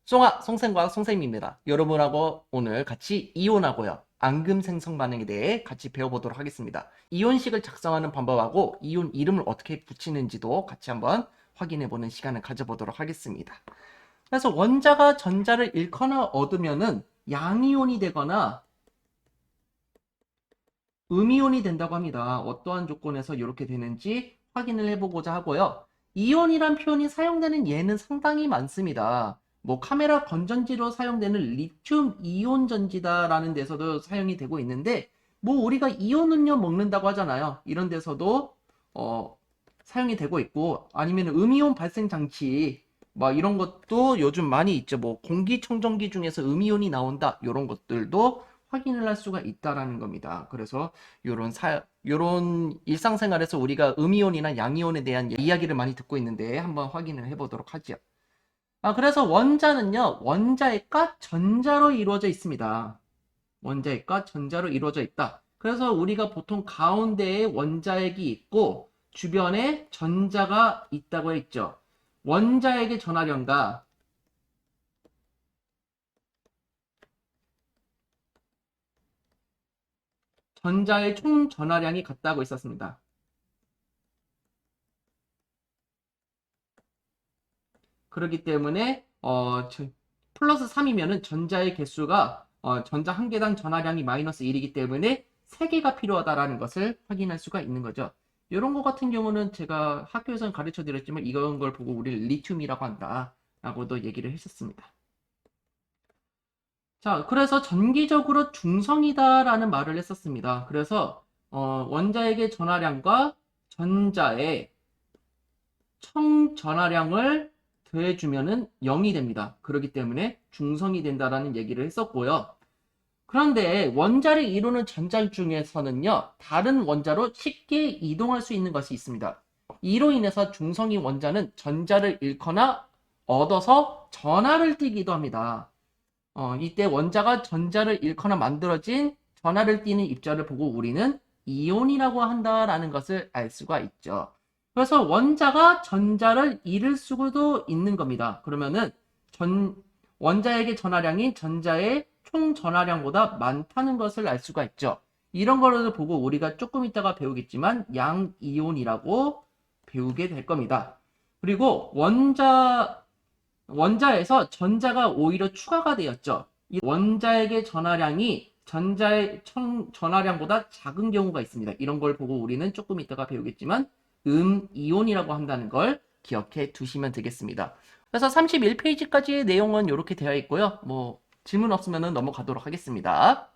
송생과학 송쌤입니다. 여러분하고 오늘 같이 이온하고요. 앙금 생성 반응에 대해 같이 배워보도록 하겠습니다. 이온식을 작성하는 방법하고 이온 이름을 어떻게 붙이는지도 같이 한번 확인해보는 시간을 가져보도록 하겠습니다. 그래서 원자가 전자를 잃거나 얻으면은 양이온이 되거나 음이온이 된다고 합니다. 어떠한 조건에서 이렇게 되는지 확인을 해보고자 하고요. 이온이란 표현이 사용되는 예는 상당히 많습니다. 뭐 카메라 건전지로 사용되는 리튬 이온 전지다라는 데서도 사용이 되고 있는데 뭐 우리가 이온 음료 먹는다고 하잖아요. 이런 데서도 사용이 되고 있고 아니면 음이온 발생 장치 막 이런 것도 요즘 많이 있죠. 뭐 공기청정기 중에서 음이온이 나온다 이런 것들도 확인을 할 수가 있다라는 겁니다. 그래서 요런 일상생활에서 우리가 음이온이나 양이온에 대한 이야기를 많이 듣고 있는데 한번 확인을 해보도록 하죠. 그래서 원자는요, 원자핵과 전자로 이루어져 있습니다. 원자핵과 전자로 이루어져 있다. 그래서 우리가 보통 가운데에 원자핵이 있고 주변에 전자가 있다고 했죠. 원자핵의 전하량과 전자의 총 전하량이 같다고 있었습니다. 그렇기 때문에 플러스 3이면은 전자의 개수가 전자 한 개당 전하량이 마이너스 1이기 때문에 3개가 필요하다라는 것을 확인할 수가 있는 거죠. 이런 거 같은 경우는 제가 학교에서는 가르쳐 드렸지만 이런 걸 보고 우리를 리튬이라고 한다 라고도 얘기를 했었습니다. 자, 그래서 전기적으로 중성이다라는 말을 했었습니다. 그래서 원자핵의 전하량과 전자의 총 전하량을 더해주면은 0이 됩니다. 그렇기 때문에 중성이 된다라는 얘기를 했었고요. 그런데 원자를 이루는 전자 중에서는요, 다른 원자로 쉽게 이동할 수 있는 것이 있습니다. 이로 인해서 중성인 원자는 전자를 잃거나 얻어서 전하를 띠기도 합니다. 이때 원자가 전자를 잃거나 만들어진 전하를 띠는 입자를 보고 우리는 이온이라고 한다라는 것을 알 수가 있죠. 그래서 원자가 전자를 잃을 수도 있는 겁니다. 그러면은 원자에게 전하량이 전자의 총 전하량보다 많다는 것을 알 수가 있죠. 이런 거를 보고 우리가 조금 이따가 배우겠지만 양이온이라고 배우게 될 겁니다. 그리고 원자에서 전자가 오히려 추가가 되었죠. 이 원자에게 전하량이 전자의 총 전하량보다 작은 경우가 있습니다. 이런 걸 보고 우리는 조금 이따가 배우겠지만 이온이라고 한다는 걸 기억해 두시면 되겠습니다. 그래서 31페이지까지의 내용은 이렇게 되어 있고요. 뭐 질문 없으면 넘어가도록 하겠습니다.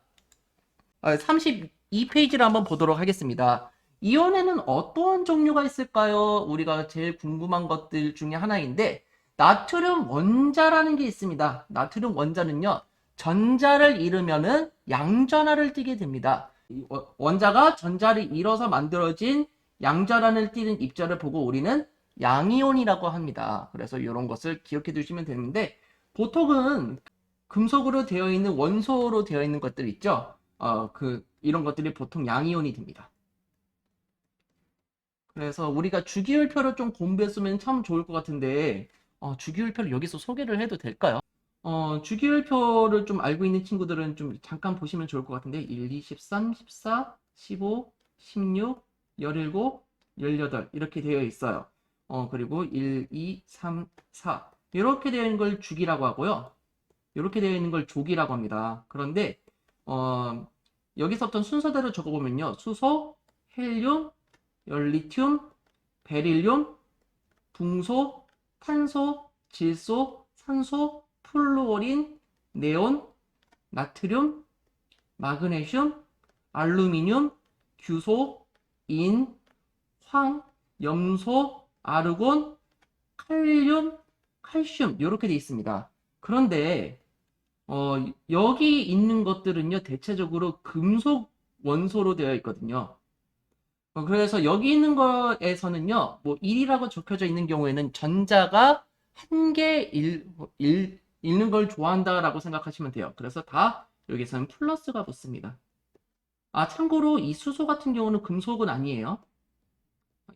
32페이지를 한번 보도록 하겠습니다. 이온에는 어떠한 종류가 있을까요? 우리가 제일 궁금한 것들 중에 하나인데 나트륨 원자라는 게 있습니다. 나트륨 원자는요. 전자를 잃으면은 양전하를 띠게 됩니다. 원자가 전자를 잃어서 만들어진 양전하를 띠는 입자를 보고 우리는 양이온이라고 합니다. 그래서 이런 것을 기억해 두시면 되는데 보통은 금속으로 되어 있는 원소로 되어 있는 것들 있죠. 이런 것들이 보통 양이온이 됩니다. 그래서 우리가 주기율표를 좀 공부했으면 참 좋을 것 같은데, 주기율표를 여기서 소개를 해도 될까요? 주기율표를 좀 알고 있는 친구들은 좀 잠깐 보시면 좋을 것 같은데, 1, 2, 13, 14, 15, 16, 17, 18 이렇게 되어 있어요. 그리고 1, 2, 3, 4 이렇게 되어 있는 걸 주기라고 하고요. 이렇게 되어 있는 걸 조기라고 합니다. 그런데 여기서부터 순서대로 적어보면요. 수소, 헬륨, 리튬, 베릴륨, 붕소, 탄소, 질소, 산소, 플루오린, 네온, 나트륨, 마그네슘, 알루미늄, 규소, 인, 황, 염소, 아르곤, 칼륨, 칼슘 이렇게 되어 있습니다. 그런데 여기 있는 것들은요 대체적으로 금속 원소로 되어 있거든요. 그래서 여기 있는 거에서는요, 뭐 1이라고 적혀져 있는 경우에는 전자가 한 개 읽는 걸 좋아한다라고 생각하시면 돼요. 그래서 다 여기서는 플러스가 붙습니다. 참고로 이 수소 같은 경우는 금속은 아니에요.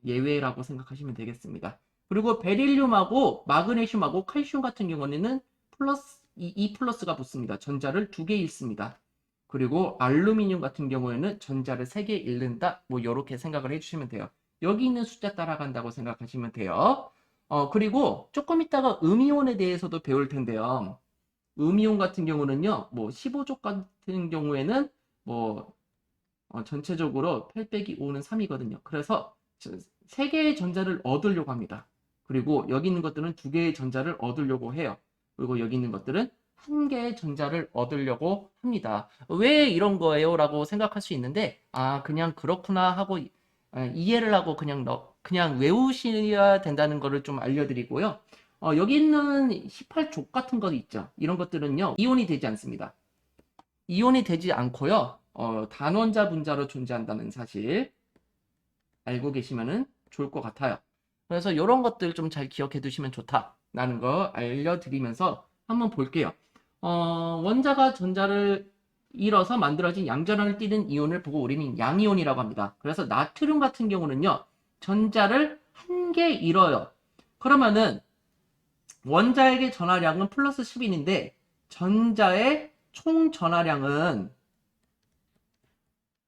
예외라고 생각하시면 되겠습니다. 그리고 베릴륨하고 마그네슘하고 칼슘 같은 경우는 E 플러스가 붙습니다. 전자를 2개 잃습니다. 그리고 알루미늄 같은 경우에는 전자를 3개 잃는다. 뭐 이렇게 생각을 해주시면 돼요. 여기 있는 숫자 따라간다고 생각하시면 돼요. 그리고 조금 있다가 음이온에 대해서도 배울 텐데요. 음이온 같은 경우는요, 뭐 15족 같은 경우에는 뭐 전체적으로 8 빼기 5는 3이거든요. 그래서 3개의 전자를 얻으려고 합니다. 그리고 여기 있는 것들은 2개의 전자를 얻으려고 해요. 그리고 여기 있는 것들은 1개의 전자를 얻으려고 합니다. 왜 이런 거예요? 라고 생각할 수 있는데, 그냥 그렇구나 하고 이해를 하고 그냥 외우셔야 된다는 거를 좀 알려드리고요. 여기 있는 18족 같은 거 있죠. 이런 것들은요, 이온이 되지 않습니다. 이온이 되지 않고요. 단원자 분자로 존재한다는 사실 알고 계시면 좋을 것 같아요. 그래서 이런 것들 좀 잘 기억해 두시면 좋다라는 거 알려드리면서 한번 볼게요. 원자가 전자를 잃어서 만들어진 양전환을 띠는 이온을 보고 우리는 양이온이라고 합니다. 그래서 나트륨 같은 경우는요. 전자를 1개 잃어요. 그러면은 원자에게 전하량은 플러스 10인인데 전자의 총 전하량은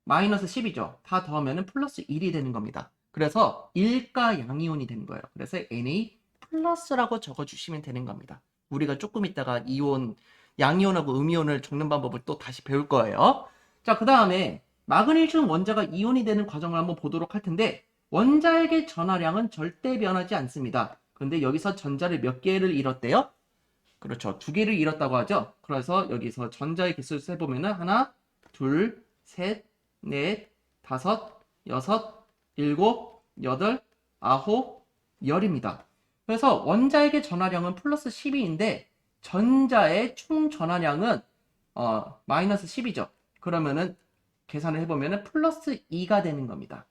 마이너스 10이죠. 다 더하면 플러스 1이 되는 겁니다. 그래서 1가 양이온이 되는 거예요. 그래서 Na 플러스라고 적어주시면 되는 겁니다. 우리가 조금 있다가 이온, 양이온하고 음이온을 적는 방법을 또 다시 배울 거예요. 자, 그 다음에 마그네슘 원자가 이온이 되는 과정을 한번 보도록 할 텐데 원자에게 전하량은 절대 변하지 않습니다. 그런데 여기서 전자를 몇 개를 잃었대요? 그렇죠. 2개를 잃었다고 하죠. 그래서 여기서 전자의 개수를 세보면 하나, 둘, 셋, 넷, 다섯, 여섯, 일곱, 여덟, 아홉, 열입니다. 그래서 원자에게 전하량은 플러스 12인데 전자의 총 전하량은 마이너스 10이죠. 그러면은 계산을 해보면 플러스 2가 되는 겁니다.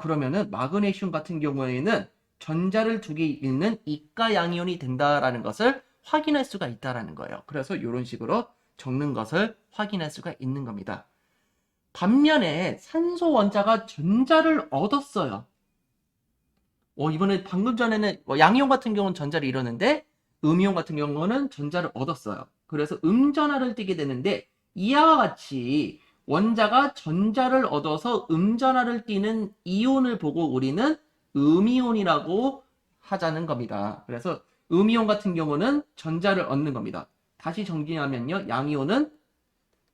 그러면은 마그네슘 같은 경우에는 전자를 2개 잃는 이가 양이온이 된다라는 것을 확인할 수가 있다라는 거예요. 그래서 이런 식으로 적는 것을 확인할 수가 있는 겁니다. 반면에 산소 원자가 전자를 얻었어요. 이번에 방금 전에는 양이온 같은 경우는 전자를 잃었는데 음이온 같은 경우는 전자를 얻었어요. 그래서 음전하를 띠게 되는데 이와 같이 원자가 전자를 얻어서 음전하를 띠는 이온을 보고 우리는 음이온이라고 하자는 겁니다. 그래서 음이온 같은 경우는 전자를 얻는 겁니다. 다시 정리하면요. 양이온은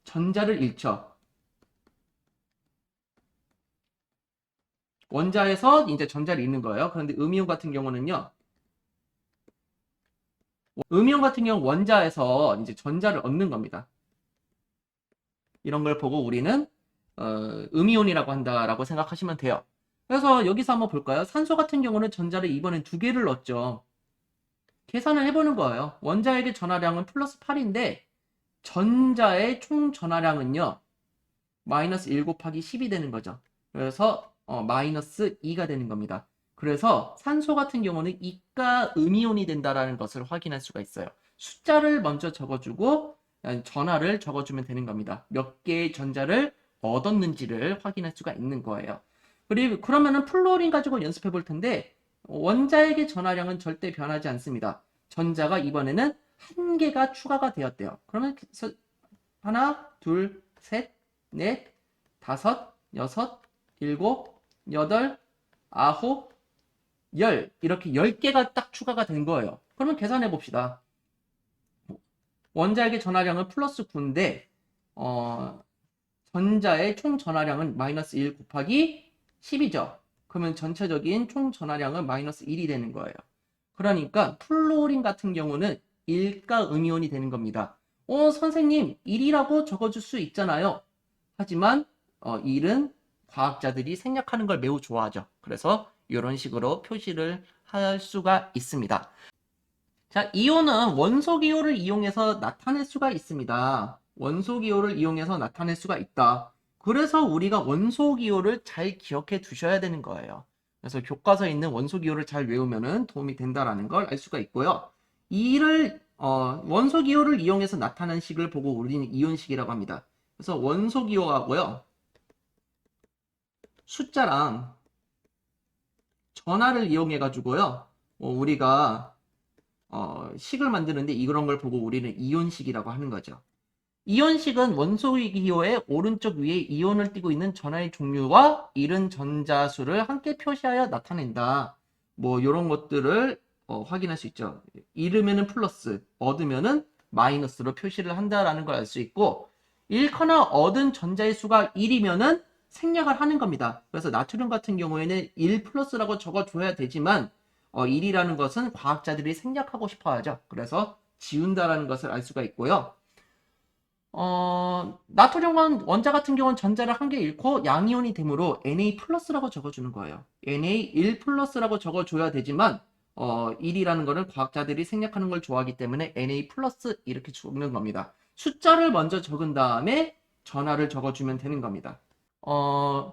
전자를 잃죠. 원자에서 이제 전자를 잃는 거예요. 그런데 음이온 같은 경우는요. 음이온 같은 경우 원자에서 이제 전자를 얻는 겁니다. 이런 걸 보고 우리는 음이온이라고 한다라고 생각하시면 돼요. 그래서 여기서 한번 볼까요? 산소 같은 경우는 전자를 이번엔 2개를 얻죠. 계산을 해보는 거예요. 원자에게 전하량은 플러스 8인데 전자의 총 전하량은요. 마이너스 1 곱하기 10이 되는 거죠. 그래서 마이너스 2가 되는 겁니다. 그래서 산소 같은 경우는 이가 음이온이 된다라는 것을 확인할 수가 있어요. 숫자를 먼저 적어주고 전하를 적어주면 되는 겁니다. 몇 개의 전자를 얻었는지를 확인할 수가 있는 거예요. 그리고 그러면은 플루오린 가지고 연습해 볼 텐데 원자에게 전하량은 절대 변하지 않습니다. 전자가 이번에는 1개가 추가가 되었대요. 그러면 하나, 둘, 셋, 넷, 다섯, 여섯, 일곱, 여덟, 아홉, 열 이렇게 10개가 딱 추가가 된 거예요. 그러면 계산해 봅시다. 원자에게 전하량은 플러스 9인데 전자의 총 전하량은 마이너스 1 곱하기 10이죠. 그러면 전체적인 총 전하량은 마이너스 1이 되는 거예요. 그러니까 플루오린 같은 경우는 1가 음이온이 되는 겁니다. 선생님 1이라고 적어줄 수 있잖아요. 하지만 1은 과학자들이 생략하는 걸 매우 좋아하죠. 그래서 이런 식으로 표시를 할 수가 있습니다. 자, 이온은 원소기호를 이용해서 나타낼 수가 있습니다. 원소기호를 이용해서 나타낼 수가 있다. 그래서 우리가 원소기호를 잘 기억해 두셔야 되는 거예요. 그래서 교과서에 있는 원소기호를 잘 외우면 도움이 된다는 걸 알 수가 있고요. 이를 원소기호를 이용해서 나타낸 식을 보고 우리는 이온식이라고 합니다. 그래서 원소기호하고요. 숫자랑 전하를 이용해 가지고요. 우리가 식을 만드는데 이런 걸 보고 우리는 이온식이라고 하는 거죠. 이온식은 원소의 기호의 오른쪽 위에 이온을 띠고 있는 전하의 종류와 이른 전자수를 함께 표시하여 나타낸다. 뭐 이런 것들을 확인할 수 있죠. 잃으면은 플러스, 얻으면은 마이너스로 표시를 한다라는 걸 알 수 있고, 잃거나 얻은 전자의 수가 1이면은 생략을 하는 겁니다. 그래서 나트륨 같은 경우에는 1 플러스라고 적어줘야 되지만 1이라는 것은 과학자들이 생략하고 싶어 하죠. 그래서 지운다라는 것을 알 수가 있고요. 나트륨 원자 같은 경우는 전자를 한 개 잃고 양이온이 되므로 Na 플러스라고 적어주는 거예요. Na 1 플러스라고 적어줘야 되지만 1이라는 거는 과학자들이 생략하는 걸 좋아하기 때문에 Na 플러스 이렇게 적는 겁니다. 숫자를 먼저 적은 다음에 전하를 적어주면 되는 겁니다.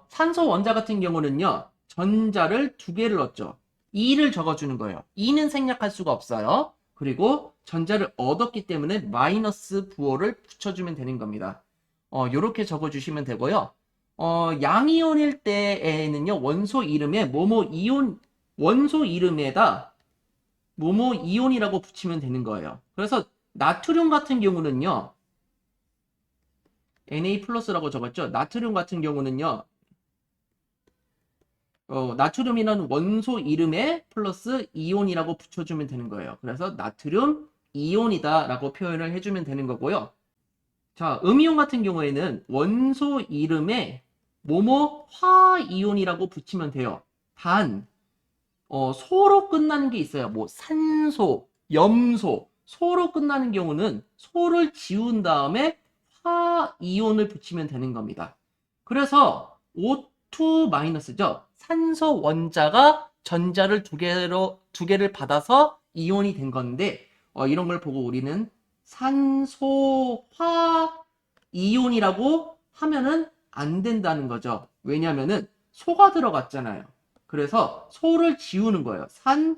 산소 원자 같은 경우는요, 전자를 두 개를 얻죠. 2를 적어주는 거예요. 2는 생략할 수가 없어요. 그리고 전자를 얻었기 때문에 마이너스 부호를 붙여주면 되는 겁니다. 요렇게 적어주시면 되고요. 양이온일 때에는요, 원소 이름에 뭐뭐 이온, 원소 이름에다 뭐뭐 이온이라고 붙이면 되는 거예요. 그래서 나트륨 같은 경우는요, Na 플러스라고 적었죠. 나트륨 같은 경우는요, 나트륨이라는 원소 이름에 플러스 이온이라고 붙여주면 되는 거예요. 그래서 나트륨 이온이다 라고 표현을 해주면 되는 거고요. 자, 음이온 같은 경우에는 원소 이름에 뭐뭐 화이온이라고 붙이면 돼요. 단, 소로 끝나는 게 있어요. 뭐 산소, 염소, 소로 끝나는 경우는 소를 지운 다음에 화이온을 붙이면 되는 겁니다. 그래서 O2 마이너스죠. 산소 원자가 전자를 두 개를 받아서 이온이 된 건데 이런 걸 보고 우리는 산소화 이온이라고 하면은 안 된다는 거죠. 왜냐면은 소가 들어갔잖아요. 그래서 소를 지우는 거예요. 산화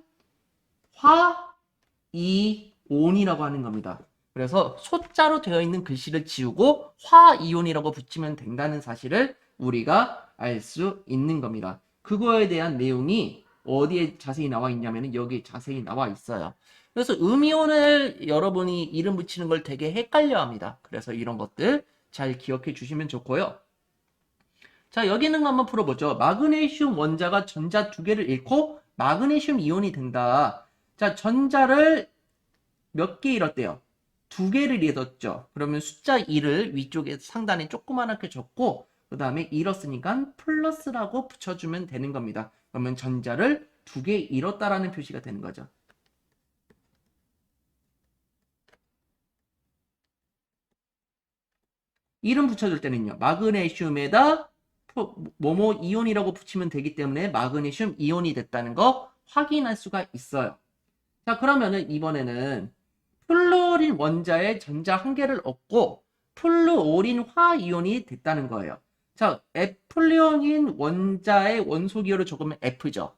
이온이라고 하는 겁니다. 그래서 소자로 되어 있는 글씨를 지우고 화이온이라고 붙이면 된다는 사실을 우리가 알 수 있는 겁니다. 그거에 대한 내용이 어디에 자세히 나와 있냐면 여기 자세히 나와 있어요. 그래서 음이온을 여러분이 이름 붙이는 걸 되게 헷갈려 합니다. 그래서 이런 것들 잘 기억해 주시면 좋고요. 자, 여기 있는 거 한번 풀어보죠. 마그네슘 원자가 전자 두 개를 잃고 마그네슘 이온이 된다. 자, 전자를 몇 개 잃었대요? 두 개를 잃었죠. 그러면 숫자 2를 위쪽에 상단에 조그맣게 적고 그 다음에 잃었으니까 플러스라고 붙여주면 되는 겁니다. 그러면 전자를 두 개 잃었다라는 표시가 되는 거죠. 이름 붙여줄 때는요. 마그네슘에다 뭐뭐 이온이라고 붙이면 되기 때문에 마그네슘 이온이 됐다는 거 확인할 수가 있어요. 자, 그러면은 이번에는 플루오린 원자의 전자 한 개를 얻고 플루오린 화이온이 됐다는 거예요. 자, 플루오린 원자의 원소 기호를 적으면 F죠.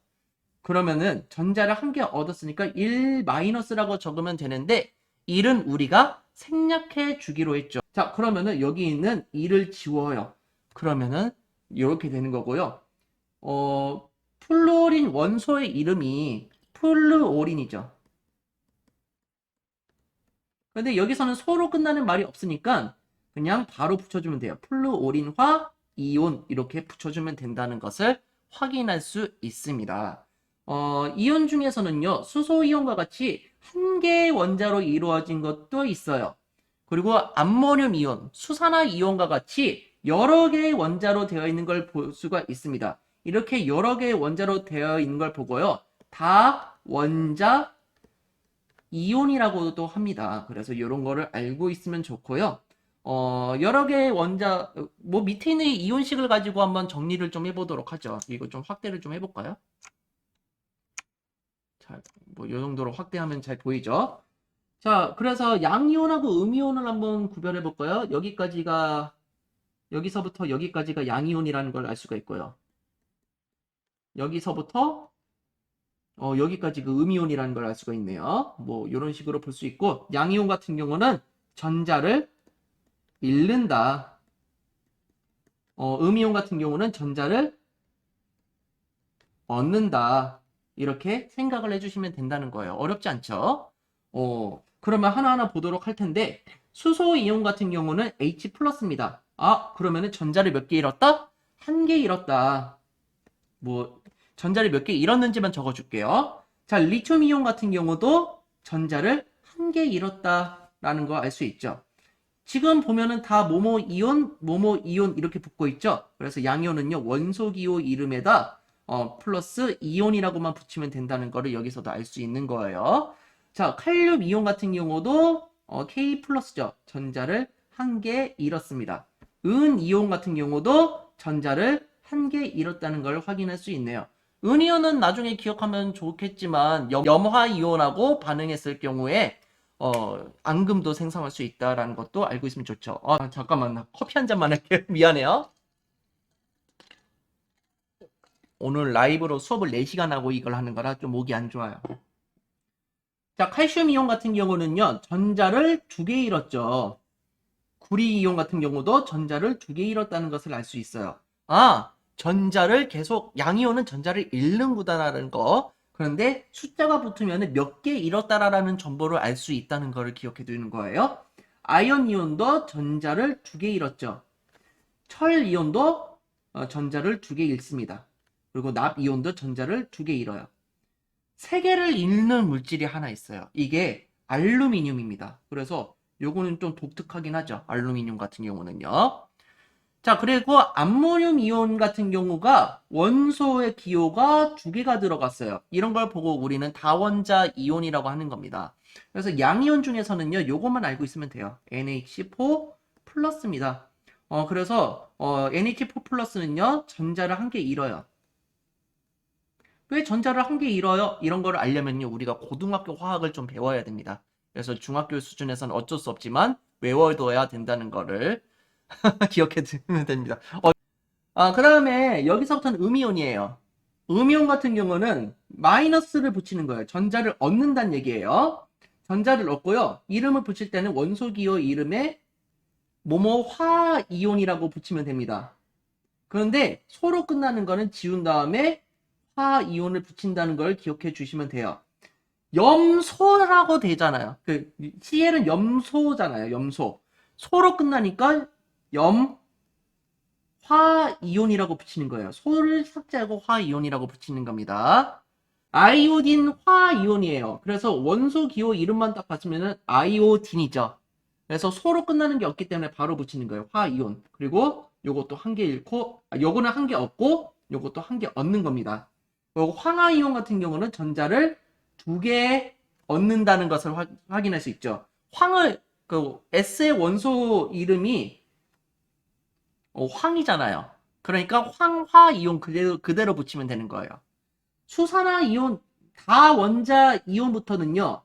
그러면은 전자를 한 개 얻었으니까 1 마이너스라고 적으면 되는데 1은 우리가 생략해 주기로 했죠. 자, 그러면은 여기 있는 1을 지워요. 그러면은 이렇게 되는 거고요. 플루오린 원소의 이름이 플루오린이죠. 근데 여기서는 소로 끝나는 말이 없으니까 그냥 바로 붙여주면 돼요. 플루오린화 이온 이렇게 붙여주면 된다는 것을 확인할 수 있습니다. 이온 중에서는요, 수소이온과 같이 한 개의 원자로 이루어진 것도 있어요. 그리고 암모늄 이온, 수산화 이온과 같이 여러 개의 원자로 되어 있는 걸 볼 수가 있습니다. 이렇게 여러 개의 원자로 되어 있는 걸 보고요. 다 원자 이온이라고도 합니다. 그래서 이런 거를 알고 있으면 좋고요. 여러 개의 원자, 뭐 밑에 있는 이온식을 가지고 한번 정리를 좀 해보도록 하죠. 이거 좀 확대를 좀 해볼까요? 자, 뭐 이 정도로 확대하면 잘 보이죠? 자, 그래서 양이온하고 음이온을 한번 구별해 볼까요? 여기서부터 여기까지가 양이온이라는 걸 알 수가 있고요. 여기서부터 여기까지 그 음이온이라는 걸 알 수가 있네요. 뭐 이런 식으로 볼 수 있고, 양이온 같은 경우는 전자를 잃는다. 음이온 같은 경우는 전자를 얻는다. 이렇게 생각을 해주시면 된다는 거예요. 어렵지 않죠? 그러면 하나하나 보도록 할 텐데, 수소 이온 같은 경우는 H 플러스입니다. 아, 그러면은 전자를 몇 개 잃었다? 한 개 잃었다. 뭐, 전자를 몇 개 잃었는지만 적어줄게요. 자, 리튬 이온 같은 경우도 전자를 한 개 잃었다라는 거 알 수 있죠. 지금 보면은 다 모모 이온 이렇게 붙고 있죠. 그래서 양이온은요, 원소 기호 이름에다 플러스 이온이라고만 붙이면 된다는 거를 여기서도 알 수 있는 거예요. 자, 칼륨 이온 같은 경우도 K 플러스죠. 전자를 한 개 잃었습니다. 은 이온 같은 경우도 전자를 한 개 잃었다는 걸 확인할 수 있네요. 은 이온은 나중에 기억하면 좋겠지만 염화 이온하고 반응했을 경우에 앙금도 생성할 수 있다라는 것도 알고 있으면 좋죠. 잠깐만, 나 커피 한 잔만 할게요. 미안해요. 오늘 라이브로 수업을 4시간 하고 이걸 하는 거라 좀 목이 안 좋아요. 자, 칼슘 이온 같은 경우는요, 전자를 2개 잃었죠. 구리 이온 같은 경우도 전자를 2개 잃었다는 것을 알 수 있어요. 전자를 계속, 양이온은 전자를 잃는 구다라는 거. 그런데 숫자가 붙으면 몇 개 잃었다라는 정보를 알 수 있다는 것을 기억해 두는 거예요. 아연 이온도 전자를 2개 잃었죠. 철 이온도 전자를 2개 잃습니다. 그리고 납 이온도 전자를 2개 잃어요. 3개를 잃는 물질이 하나 있어요. 이게 알루미늄입니다. 그래서 요거는 좀 독특하긴 하죠. 알루미늄 같은 경우는요. 자, 그리고 암모늄 이온 같은 경우가 원소의 기호가 2개가 들어갔어요. 이런 걸 보고 우리는 다원자 이온이라고 하는 겁니다. 그래서 양이온 중에서는요, 요것만 알고 있으면 돼요. NH4 플러스입니다. 그래서 NH4 플러스는요, 전자를 한 개 잃어요. 왜 전자를 한 개 잃어요? 이런 거를 알려면요, 우리가 고등학교 화학을 좀 배워야 됩니다. 그래서 중학교 수준에서는 어쩔 수 없지만 외워둬야 된다는 거를 기억해 두면 됩니다. 그 다음에 여기서부터는 음이온이에요. 음이온 같은 경우는 마이너스를 붙이는 거예요. 전자를 얻는다는 얘기예요. 전자를 얻고요. 이름을 붙일 때는 원소기호 이름에 뭐뭐 화이온이라고 붙이면 됩니다. 그런데 소로 끝나는 거는 지운 다음에 화이온을 붙인다는 걸 기억해 주시면 돼요. 염소라고 되잖아요. 그 CL은 염소잖아요. 염소. 소로 끝나니까 화이온이라고 붙이는 거예요. 소를 삭제하고 화이온이라고 붙이는 겁니다. 아이오딘 화이온이에요. 그래서 원소 기호 이름만 딱 봤으면은 아이오딘이죠. 그래서 소로 끝나는 게 없기 때문에 바로 붙이는 거예요. 화이온. 그리고 요것도 한 개 잃고, 요거는 한 개 얻고, 요것도 한 개 얻는 겁니다. 그리고 황화이온 같은 경우는 전자를 2개 얻는다는 것을 확인할 수 있죠. S의 원소 이름이 황이잖아요. 그러니까 황화이온 그대로 붙이면 되는 거예요. 수산화이온, 다원자 이온부터는요,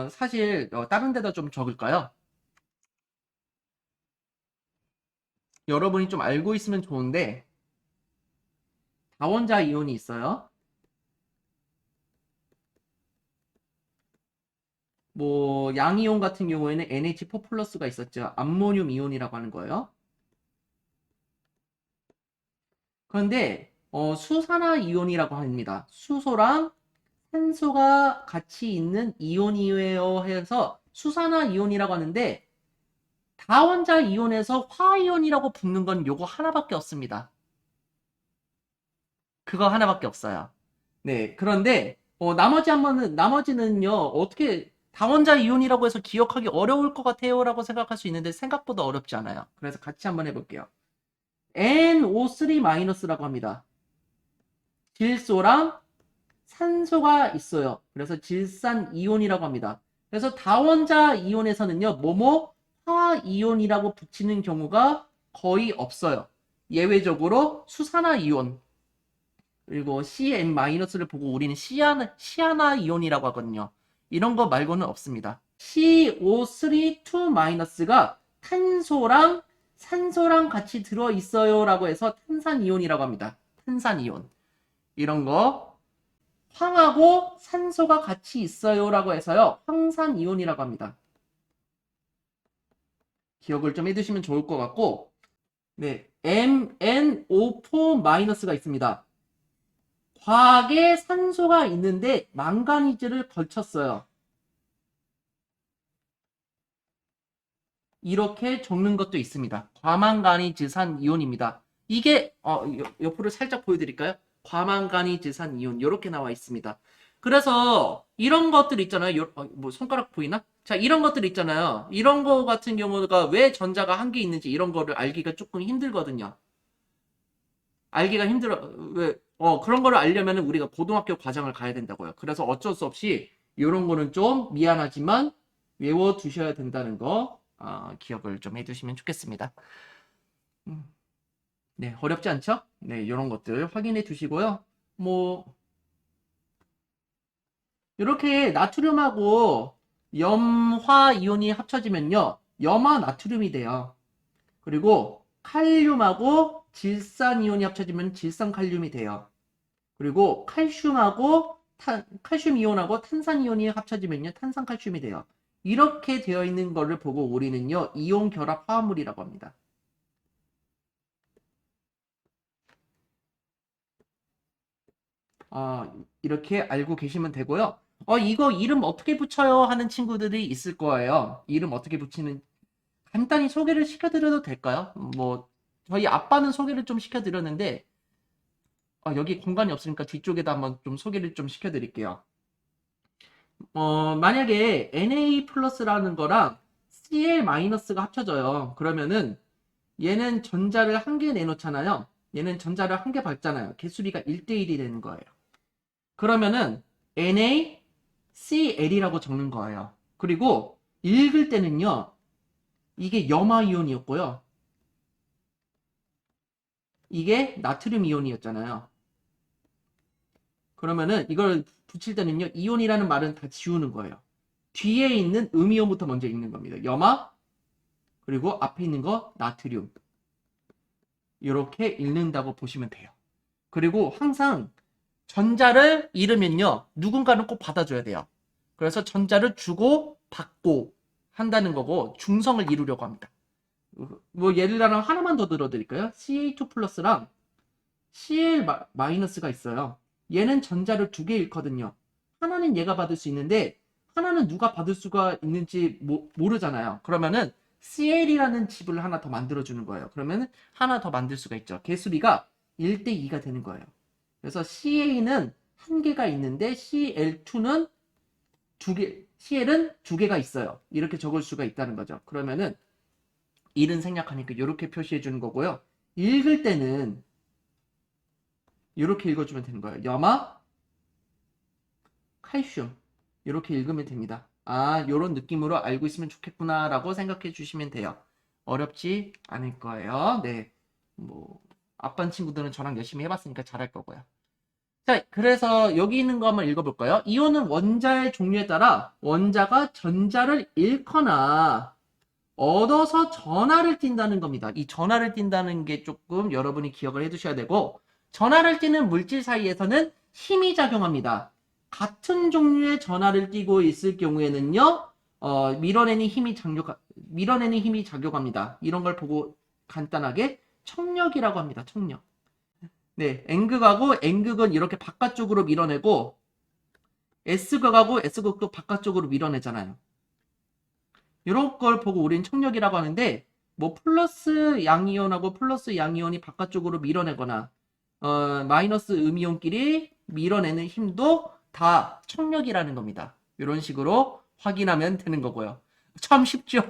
사실, 다른 데다 좀 적을까요? 여러분이 좀 알고 있으면 좋은데, 다원자 이온이 있어요. 뭐, 양이온 같은 경우에는 NH4 플러스가 있었죠. 암모늄 이온이라고 하는 거예요. 그런데, 수산화 이온이라고 합니다. 수소랑 산소가 같이 있는 이온이에요 해서 수산화 이온이라고 하는데, 다원자 이온에서 화이온이라고 붙는 건 요거 하나밖에 없습니다. 그거 하나밖에 없어요. 네, 그런데 나머지는요, 어떻게 다원자 이온이라고 해서 기억하기 어려울 것 같아요 라고 생각할 수 있는데 생각보다 어렵지 않아요. 그래서 같이 한번 해볼게요. NO3-라고 합니다. 질소랑 산소가 있어요. 그래서 질산 이온이라고 합니다. 그래서 다원자 이온에서는요, 화이온이라고 붙이는 경우가 거의 없어요. 예외적으로 수산화 이온, 그리고 CN-를 보고 우리는 시아나 이온이라고 하거든요. 이런 거 말고는 없습니다. CO3-2-가 탄소랑 산소랑 같이 들어있어요 라고 해서 탄산이온이라고 합니다. 탄산이온. 이런 거 황하고 산소가 같이 있어요 라고 해서요. 황산이온이라고 합니다. 기억을 좀 해두시면 좋을 것 같고, 네, MnO4-가 있습니다. 과학에 산소가 있는데 망가니즈를 걸쳤어요. 이렇게 적는 것도 있습니다. 과망간이지산 이온입니다. 이게 옆으로 살짝 보여드릴까요? 과망간이지산 이온 이렇게 나와 있습니다. 그래서 이런 것들 있잖아요. 뭐 손가락 보이나? 자, 이런 것들 있잖아요. 이런 거 같은 경우가 왜 전자가 한 개 있는지 이런 거를 알기가 조금 힘들거든요. 알기가 힘들어. 왜? 그런 거를 알려면 우리가 고등학교 과정을 가야 된다고요. 그래서 어쩔 수 없이 이런 거는 좀 미안하지만 외워두셔야 된다는 거 기억을 좀 해두시면 좋겠습니다. 네, 어렵지 않죠? 네, 이런 것들 확인해 두시고요. 뭐 이렇게 나트륨하고 염화 이온이 합쳐지면요, 염화 나트륨이 돼요. 그리고 칼륨하고 질산 이온이 합쳐지면 질산 칼륨이 돼요. 그리고 칼슘 이온하고 탄산 이온이 합쳐지면요, 탄산 칼슘이 돼요. 이렇게 되어 있는 거를 보고 우리는요, 이온 결합 화합물이라고 합니다. 이렇게 알고 계시면 되고요. 이거 이름 어떻게 붙여요? 하는 친구들이 있을 거예요. 이름 어떻게 붙이는, 간단히 소개를 시켜드려도 될까요? 뭐, 저희 아빠는 소개를 좀 시켜드렸는데, 여기 공간이 없으니까 뒤쪽에다 한번 좀 소개를 좀 시켜드릴게요. 만약에 Na 플러스라는 거랑 Cl 마이너스가 합쳐져요. 그러면은 얘는 전자를 한 개 내놓잖아요. 얘는 전자를 한 개 받잖아요. 개수비가 1대1이 되는 거예요. 그러면은 NaCl이라고 적는 거예요. 그리고 읽을 때는요, 이게 염화 이온이었고요. 이게 나트륨 이온이었잖아요. 그러면은 이걸 붙일 때는요, 이온이라는 말은 다 지우는 거예요. 뒤에 있는 음이온부터 먼저 읽는 겁니다. 염화, 그리고 앞에 있는 거 나트륨. 이렇게 읽는다고 보시면 돼요. 그리고 항상 전자를 잃으면요, 누군가는 꼭 받아줘야 돼요. 그래서 전자를 주고 받고 한다는 거고, 중성을 이루려고 합니다. 뭐 예를 들어 하나만 더 들어드릴까요? CA2 플러스랑 Cl 마이너스가 있어요. 얘는 전자를 두 개 잃거든요. 하나는 얘가 받을 수 있는데 하나는 누가 받을 수가 있는지 모르잖아요. 그러면은 Cl이라는 집을 하나 더 만들어주는 거예요. 그러면 하나 더 만들 수가 있죠. 개수비가 1대2가 되는 거예요. 그래서 CA는 한 개가 있는데 CL2는 CL은 두 개가 있어요. 이렇게 적을 수가 있다는 거죠. 그러면은 일은 생략하니까 이렇게 표시해 주는 거고요. 읽을 때는 이렇게 읽어주면 되는 거예요. 염화, 칼슘 이렇게 읽으면 됩니다. 요런 느낌으로 알고 있으면 좋겠구나 라고 생각해 주시면 돼요. 어렵지 않을 거예요. 네, 뭐 아빠 친구들은 저랑 열심히 해봤으니까 잘할 거고요. 자, 그래서 여기 있는 거 한번 읽어볼까요? 이온은 원자의 종류에 따라 원자가 전자를 잃거나 얻어서 전하를 띈다는 겁니다. 이 전하를 띈다는 게 조금 여러분이 기억을 해두셔야 되고, 전하를 띠는 물질 사이에서는 힘이 작용합니다. 같은 종류의 전하를 띠고 있을 경우에는요, 밀어내는 힘이 작용합니다. 이런 걸 보고 간단하게 청력이라고 합니다. 청력. 네, N극하고 N극은 이렇게 바깥쪽으로 밀어내고, S극하고 S극도 바깥쪽으로 밀어내잖아요. 이런 걸 보고 우리는 청력이라고 하는데, 뭐 플러스 양이온하고 플러스 양이온이 바깥쪽으로 밀어내거나 마이너스 음이온끼리 밀어내는 힘도 다 청력이라는 겁니다. 이런 식으로 확인하면 되는 거고요. 참 쉽죠?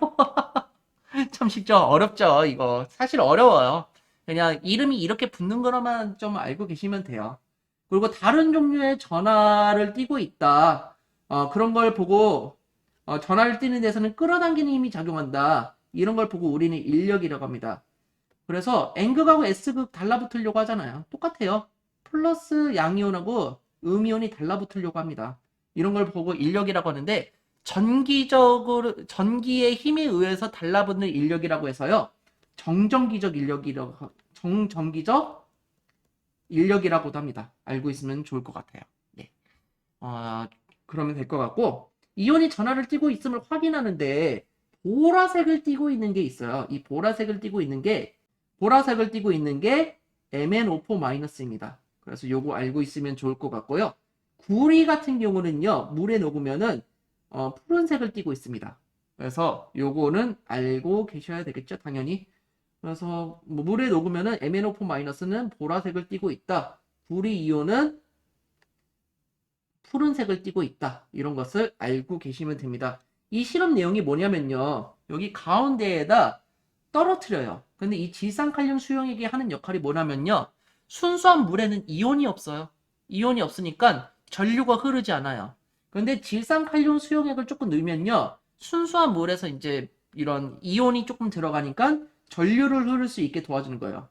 참 쉽죠? 어렵죠? 이거 사실 어려워요. 그냥 이름이 이렇게 붙는 거로만 좀 알고 계시면 돼요. 그리고 다른 종류의 전하를 띠고 있다. 그런 걸 보고 전하를 띠는 데서는 끌어당기는 힘이 작용한다. 이런 걸 보고 우리는 인력이라고 합니다. 그래서 N극하고 S극 달라붙으려고 하잖아요. 똑같아요. 플러스 양이온하고 음이온이 달라붙으려고 합니다. 이런 걸 보고 인력이라고 하는데, 전기의 힘에 의해서 달라붙는 인력이라고 해서요, 정전기적 인력이라고도 합니다. 알고 있으면 좋을 것 같아요. 네. 그러면 될 것 같고, 이온이 전하를 띠고 있음을 확인하는데 보라색을 띠고 있는 게 있어요. 이 보라색을 띠고 있는 게 MnO4-입니다. 그래서 요거 알고 있으면 좋을 것 같고요. 구리 같은 경우는요, 물에 녹으면은 푸른색을 띠고 있습니다. 그래서 요거는 알고 계셔야 되겠죠, 당연히. 그래서 뭐 물에 녹으면은 MnO4-는 보라색을 띠고 있다. 구리 이온은 푸른색을 띠고 있다. 이런 것을 알고 계시면 됩니다. 이 실험 내용이 뭐냐면요. 여기 가운데에다 떨어뜨려요. 근데 이 질산칼륨 수용액이 하는 역할이 뭐냐면요. 순수한 물에는 이온이 없어요. 이온이 없으니까 전류가 흐르지 않아요. 근데 질산칼륨 수용액을 조금 넣으면요. 순수한 물에서 이제 이런 이온이 조금 들어가니까 전류를 흐를 수 있게 도와주는 거예요.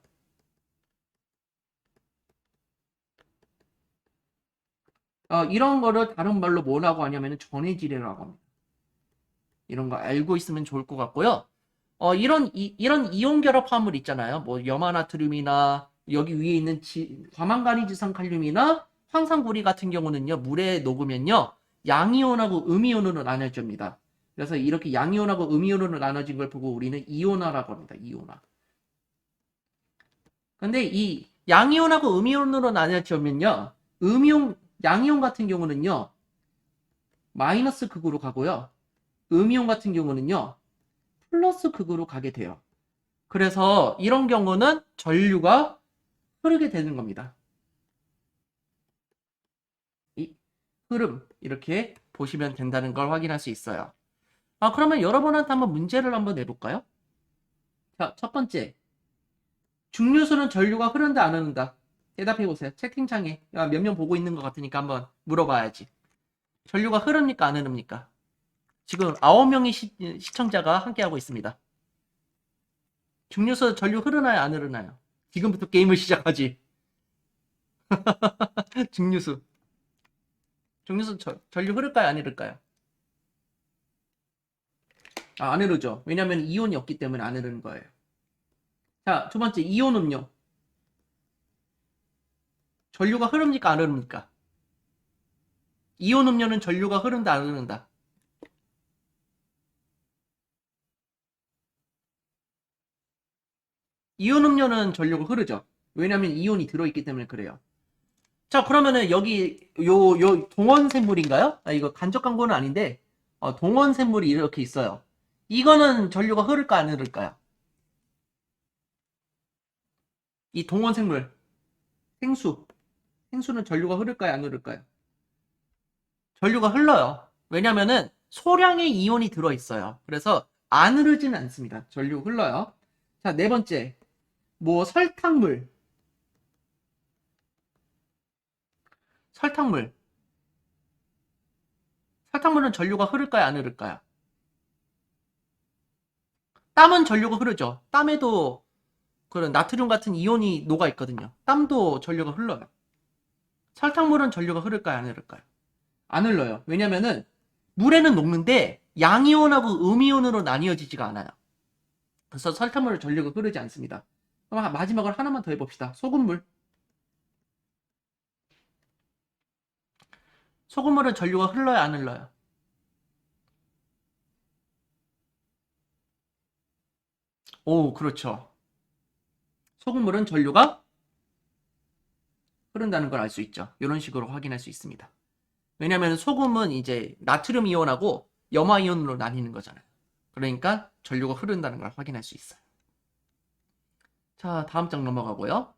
이런 거를 다른 말로 뭐라고 하냐면 전해질이라고 합니다. 이런 거 알고 있으면 좋을 것 같고요. 이런 이온 결합 화물 있잖아요. 뭐 염화나트륨이나 여기 위에 있는 과망간이지산칼륨이나 황산구리 같은 경우는요. 물에 녹으면요. 양이온하고 음이온으로 나눠집니다. 그래서 이렇게 양이온하고 음이온으로 나눠진 걸 보고 우리는 이온화라고 합니다. 이온화. 근데 이 양이온하고 음이온으로 나눠지면요. 양이온 같은 경우는요. 마이너스 극으로 가고요. 음이온 같은 경우는요. 플러스 극으로 가게 돼요. 그래서 이런 경우는 전류가 흐르게 되는 겁니다. 이 흐름 이렇게 보시면 된다는 걸 확인할 수 있어요. 그러면 여러분한테 한번 문제를 한번 내볼까요? 자, 첫 번째. 중류수는 전류가 흐른다 안 흐른다? 대답해 보세요. 채팅창에 몇 명 보고 있는 것 같으니까 한번 물어봐야지. 전류가 흐릅니까 안 흐릅니까? 지금 9명의 시청자가 함께하고 있습니다. 중류수 전류 흐르나요 안 흐르나요? 지금부터 게임을 시작하지. 중류수 전류 흐를까요 안 흐를까요? 안 흐르죠. 왜냐면 이온이 없기 때문에 안 흐르는 거예요. 자, 두 번째 이온 음료. 전류가 흐릅니까 안 흐릅니까? 이온 음료는 전류가 흐른다 안 흐른다? 이온 음료는 전류가 흐르죠. 왜냐면 이온이 들어있기 때문에 그래요. 자, 그러면은 여기 요 동원샘물인가요? 이거 간접 광고는 아닌데 동원샘물이 이렇게 있어요. 이거는 전류가 흐를까 안 흐를까요? 이 동원생물 생수는 전류가 흐를까요 안 흐를까요? 전류가 흘러요. 왜냐면은 소량의 이온이 들어있어요. 그래서 안 흐르지는 않습니다. 전류 흘러요. 자, 네 번째 뭐 설탕물 설탕물은 전류가 흐를까요 안 흐를까요? 땀은 전류가 흐르죠. 땀에도 그런 나트륨 같은 이온이 녹아 있거든요. 땀도 전류가 흘러요. 설탕물은 전류가 흐를까요 안 흐를까요? 안 흘러요. 왜냐면은 물에는 녹는데 양이온하고 음이온으로 나뉘어지지가 않아요. 그래서 설탕물은 전류가 흐르지 않습니다. 그럼 마지막으로 하나만 더 해봅시다. 소금물은 전류가 흘러요 안 흘러요? 오, 그렇죠. 소금물은 전류가 흐른다는 걸 알 수 있죠. 이런 식으로 확인할 수 있습니다. 왜냐하면 소금은 이제 나트륨 이온하고 염화 이온으로 나뉘는 거잖아요. 그러니까 전류가 흐른다는 걸 확인할 수 있어요. 자, 다음 장 넘어가고요.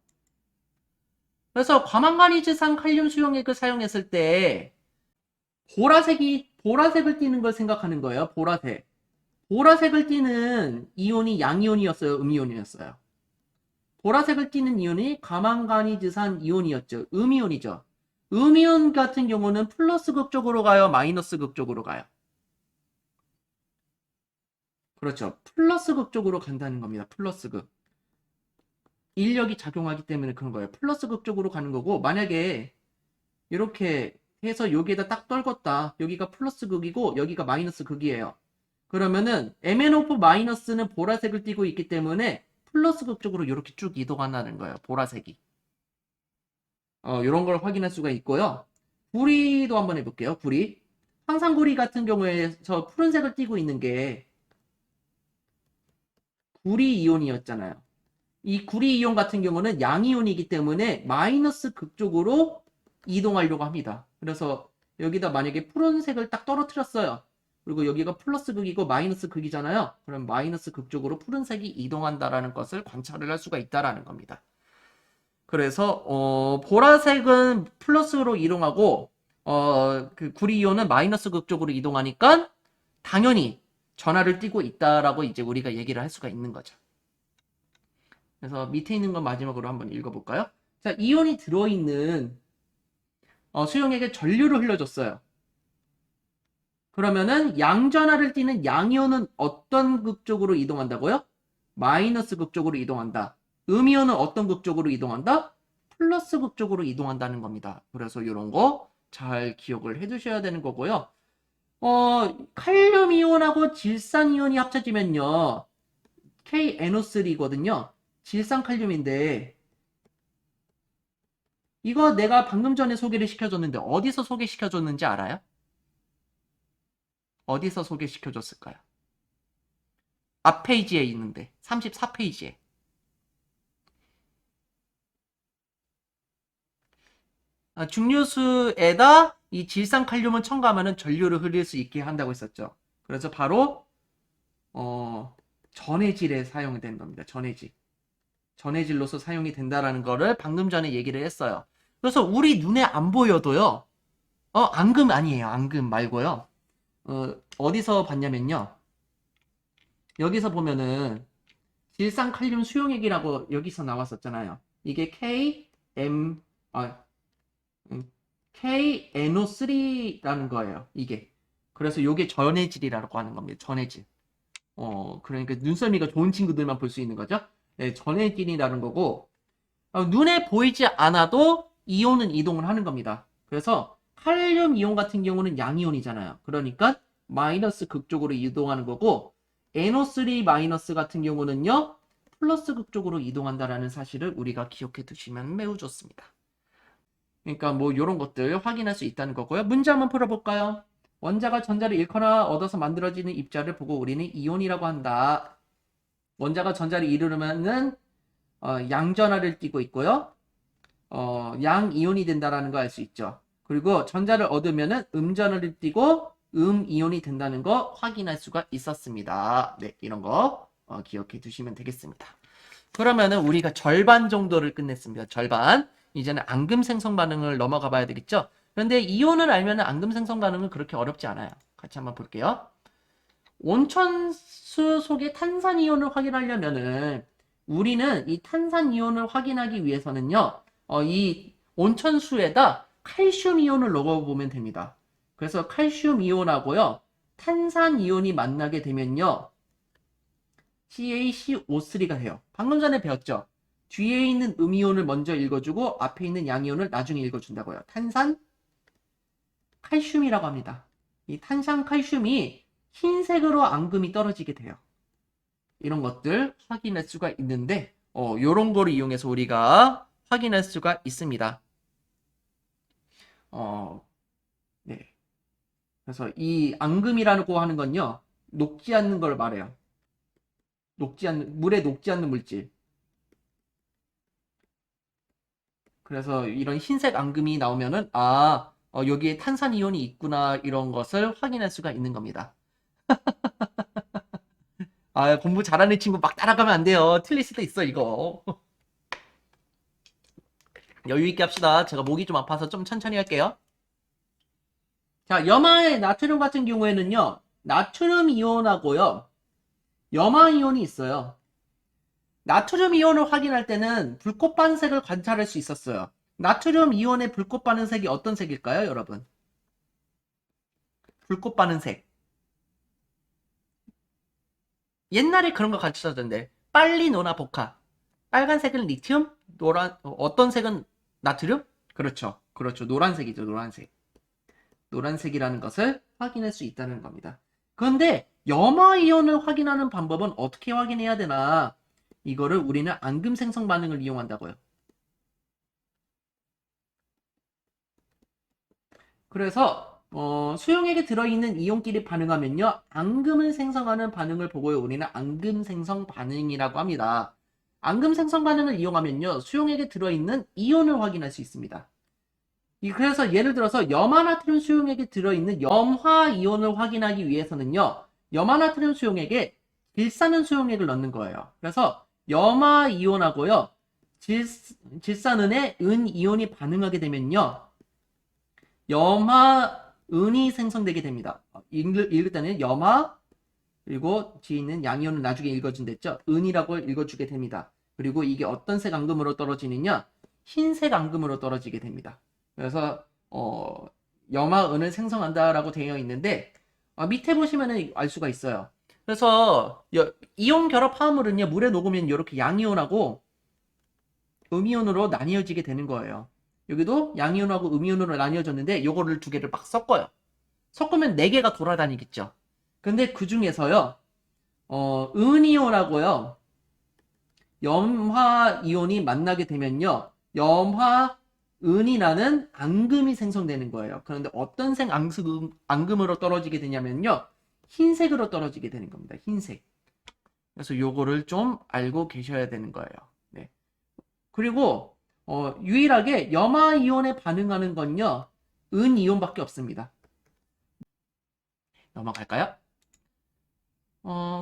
그래서 과망간이지산 칼륨 수용액을 사용했을 때 보라색을 띠는 걸 생각하는 거예요. 보라색. 보라색을 띠는 이온이 양이온이었어요, 음이온이었어요? 보라색을 띠는 이온이 과망간이지산 이온이었죠. 음이온이죠. 음이온 같은 경우는 플러스 극 쪽으로 가요, 마이너스 극 쪽으로 가요? 그렇죠. 플러스 극 쪽으로 간다는 겁니다. 플러스 극. 인력이 작용하기 때문에 그런 거예요. 플러스 극 쪽으로 가는 거고, 만약에 이렇게 해서 여기에다 딱 떨궜다. 여기가 플러스 극이고 여기가 마이너스 극이에요. 그러면은 MnO4-는 보라색을 띠고 있기 때문에 플러스 극 쪽으로 이렇게 쭉 이동한다는 거예요. 보라색이. 이런 걸 확인할 수가 있고요. 구리도 한번 해볼게요. 구리. 황산구리 같은 경우에 저 푸른색을 띠고 있는 게 구리 이온이었잖아요. 이 구리 이온 같은 경우는 양이온이기 때문에 마이너스 극 쪽으로 이동하려고 합니다. 그래서 여기다 만약에 푸른색을 딱 떨어뜨렸어요. 그리고 여기가 플러스 극이고 마이너스 극이잖아요. 그럼 마이너스 극 쪽으로 푸른색이 이동한다라는 것을 관찰을 할 수가 있다라는 겁니다. 그래서 보라색은 플러스로 이동하고 그 구리이온은 마이너스 극 쪽으로 이동하니까 당연히 전하를 띠고 있다라고 이제 우리가 얘기를 할 수가 있는 거죠. 그래서 밑에 있는 건 마지막으로 한번 읽어볼까요? 자, 이온이 들어있는 수용액에 전류를 흘려줬어요. 그러면은 양전하를 띠는 양이온은 어떤 극 쪽으로 이동한다고요? 마이너스 극 쪽으로 이동한다. 음이온은 어떤 극 쪽으로 이동한다? 플러스 극 쪽으로 이동한다는 겁니다. 그래서 이런 거 잘 기억을 해두셔야 되는 거고요. 칼륨 이온하고 질산 이온이 합쳐지면요. KNO3거든요. 질산 칼륨인데 이거 내가 방금 전에 소개를 시켜줬는데 어디서 소개시켜줬는지 알아요? 어디서 소개시켜줬을까요? 앞 페이지에 있는데 34페이지에 중류수에다 이 질산칼륨을 첨가하면 전류를 흘릴 수 있게 한다고 했었죠. 그래서 바로 전해질에 사용이 된 겁니다. 전해질로서 사용이 된다라는 거를 방금 전에 얘기를 했어요. 그래서 우리 눈에 안 보여도요. 앙금 아니에요. 앙금 말고요. 어디서 봤냐면요. 여기서 보면은 질산칼륨 수용액이라고 여기서 나왔었잖아요. 이게 KNO3라는 거예요. 이게. 그래서 이게 전해질이라고 하는 겁니다. 전해질. 그러니까 눈썰미가 좋은 친구들만 볼 수 있는 거죠. 네, 전해질이라는 거고 눈에 보이지 않아도 이온은 이동을 하는 겁니다. 그래서 칼륨 이온 같은 경우는 양이온이잖아요. 그러니까 마이너스 극 쪽으로 이동하는 거고 NO3 마이너스 같은 경우는요. 플러스 극 쪽으로 이동한다라는 사실을 우리가 기억해 두시면 매우 좋습니다. 그러니까 뭐 이런 것들 확인할 수 있다는 거고요. 문제 한번 풀어볼까요? 원자가 전자를 잃거나 얻어서 만들어지는 입자를 보고 우리는 이온이라고 한다. 원자가 전자를 잃으면은 양전하를 띠고 있고요. 양이온이 된다라는 거 알 수 있죠. 그리고 전자를 얻으면은 음전하를 띠고 음이온이 된다는 거 확인할 수가 있었습니다. 네, 이런 거 기억해 두시면 되겠습니다. 그러면은 우리가 절반 정도를 끝냈습니다. 절반. 이제는 앙금 생성 반응을 넘어가 봐야 되겠죠? 그런데 이온을 알면 앙금 생성 반응은 그렇게 어렵지 않아요. 같이 한번 볼게요. 온천수 속의 탄산이온을 확인하려면은 우리는 이 탄산이온을 확인하기 위해서는요. 이 온천수에다 칼슘이온을 넣어보면 됩니다. 그래서 칼슘이온하고요. 탄산이온이 만나게 되면요. CaCO3가 돼요. 방금 전에 배웠죠? 뒤에 있는 음이온을 먼저 읽어주고 앞에 있는 양이온을 나중에 읽어준다고요. 탄산, 칼슘이라고 합니다. 이 탄산 칼슘이 흰색으로 앙금이 떨어지게 돼요. 이런 것들 확인할 수가 있는데 요런 거를 이용해서 우리가 확인할 수가 있습니다. 네. 그래서 이 앙금이라고 하는 건요. 녹지 않는 걸 말해요. 물에 녹지 않는 물질. 그래서 이런 흰색 앙금이 나오면은 여기에 탄산이온이 있구나 이런 것을 확인할 수가 있는 겁니다. 공부 잘하는 친구 막 따라가면 안 돼요. 틀릴 수도 있어 이거. 여유 있게 합시다. 제가 목이 좀 아파서 좀 천천히 할게요. 자, 염화의 나트륨 같은 경우에는요. 나트륨 이온하고요. 염화 이온이 있어요. 나트륨 이온을 확인할 때는 불꽃 반색을 관찰할 수 있었어요. 나트륨 이온의 불꽃 반응 색이 어떤 색일까요, 여러분? 불꽃 반응 색. 옛날에 그런 거 가르쳐줬는데 빨리 노나 보카. 빨간색은 리튬, 어떤 색은 나트륨? 그렇죠. 노란색이죠, 노란색. 노란색이라는 것을 확인할 수 있다는 겁니다. 그런데 염화 이온을 확인하는 방법은 어떻게 확인해야 되나? 이거를 우리는 앙금 생성 반응을 이용한다고요. 그래서 수용액에 들어있는 이온끼리 반응하면요. 앙금을 생성하는 반응을 보고요. 우리는 앙금 생성 반응이라고 합니다. 앙금 생성 반응을 이용하면요. 수용액에 들어있는 이온을 확인할 수 있습니다. 그래서 예를 들어서 염화나트륨 수용액에 들어있는 염화이온을 확인하기 위해서는요, 염화나트륨 수용액에 질산은 수용액을 넣는 거예요. 그래서 염화이온하고요, 질산은에 은이온이 반응하게 되면요, 염화은이 생성되게 됩니다. 읽을 때는 염화, 그리고 뒤에 있는 양이온은 나중에 읽어준댔죠. 은이라고 읽어주게 됩니다. 그리고 이게 어떤 색 앙금으로 떨어지느냐? 흰색 앙금으로 떨어지게 됩니다. 그래서 염화은을 생성한다라고 되어 있는데 밑에 보시면은 알 수가 있어요. 그래서 이온 결합 화합물은요, 물에 녹으면 이렇게 양이온하고 음이온으로 나뉘어지게 되는 거예요. 여기도 양이온하고 음이온으로 나뉘어졌는데 요거를 두 개를 막 섞어요. 섞으면 네 개가 돌아다니겠죠. 근데 그 중에서요, 은이온하고요, 염화이온이 만나게 되면요, 염화은이라는 앙금이 생성되는 거예요. 그런데 어떤 색 앙금으로 떨어지게 되냐면요, 흰색으로 떨어지게 되는 겁니다. 흰색. 그래서 요거를 좀 알고 계셔야 되는 거예요. 네. 그리고 유일하게 염화이온에 반응하는 건요, 은이온밖에 없습니다. 넘어갈까요?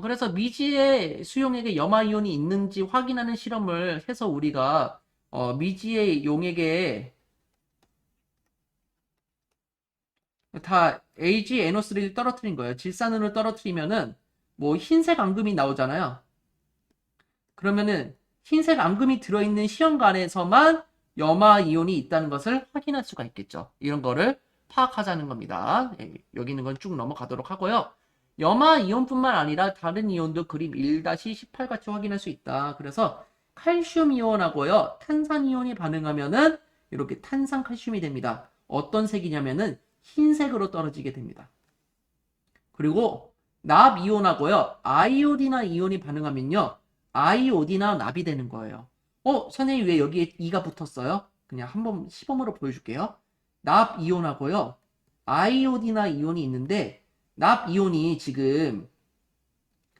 그래서 미지의 수용액에 염화이온이 있는지 확인하는 실험을 해서 우리가 미지의 용액에 다 AgNO3를 떨어뜨린 거예요. 질산은을 떨어뜨리면은 뭐 흰색 앙금이 나오잖아요. 그러면은 흰색 앙금이 들어있는 시험관에서만 염화이온이 있다는 것을 확인할 수가 있겠죠. 이런 거를 파악하자는 겁니다. 여기 있는 건 쭉 넘어가도록 하고요. 염화이온뿐만 아니라 다른 이온도 그림 1-18 같이 확인할 수 있다. 그래서 칼슘 이온하고요, 탄산 이온이 반응하면은 이렇게 탄산 칼슘이 됩니다. 어떤 색이냐면은 흰색으로 떨어지게 됩니다. 그리고 납 이온하고요, 아이오디나 이온이 반응하면요, 아이오디나 납이 되는 거예요. 선생님 왜 여기에 2가 붙었어요? 그냥 한번 시범으로 보여줄게요. 납 이온하고요, 아이오디나 이온이 있는데 납 이온이 지금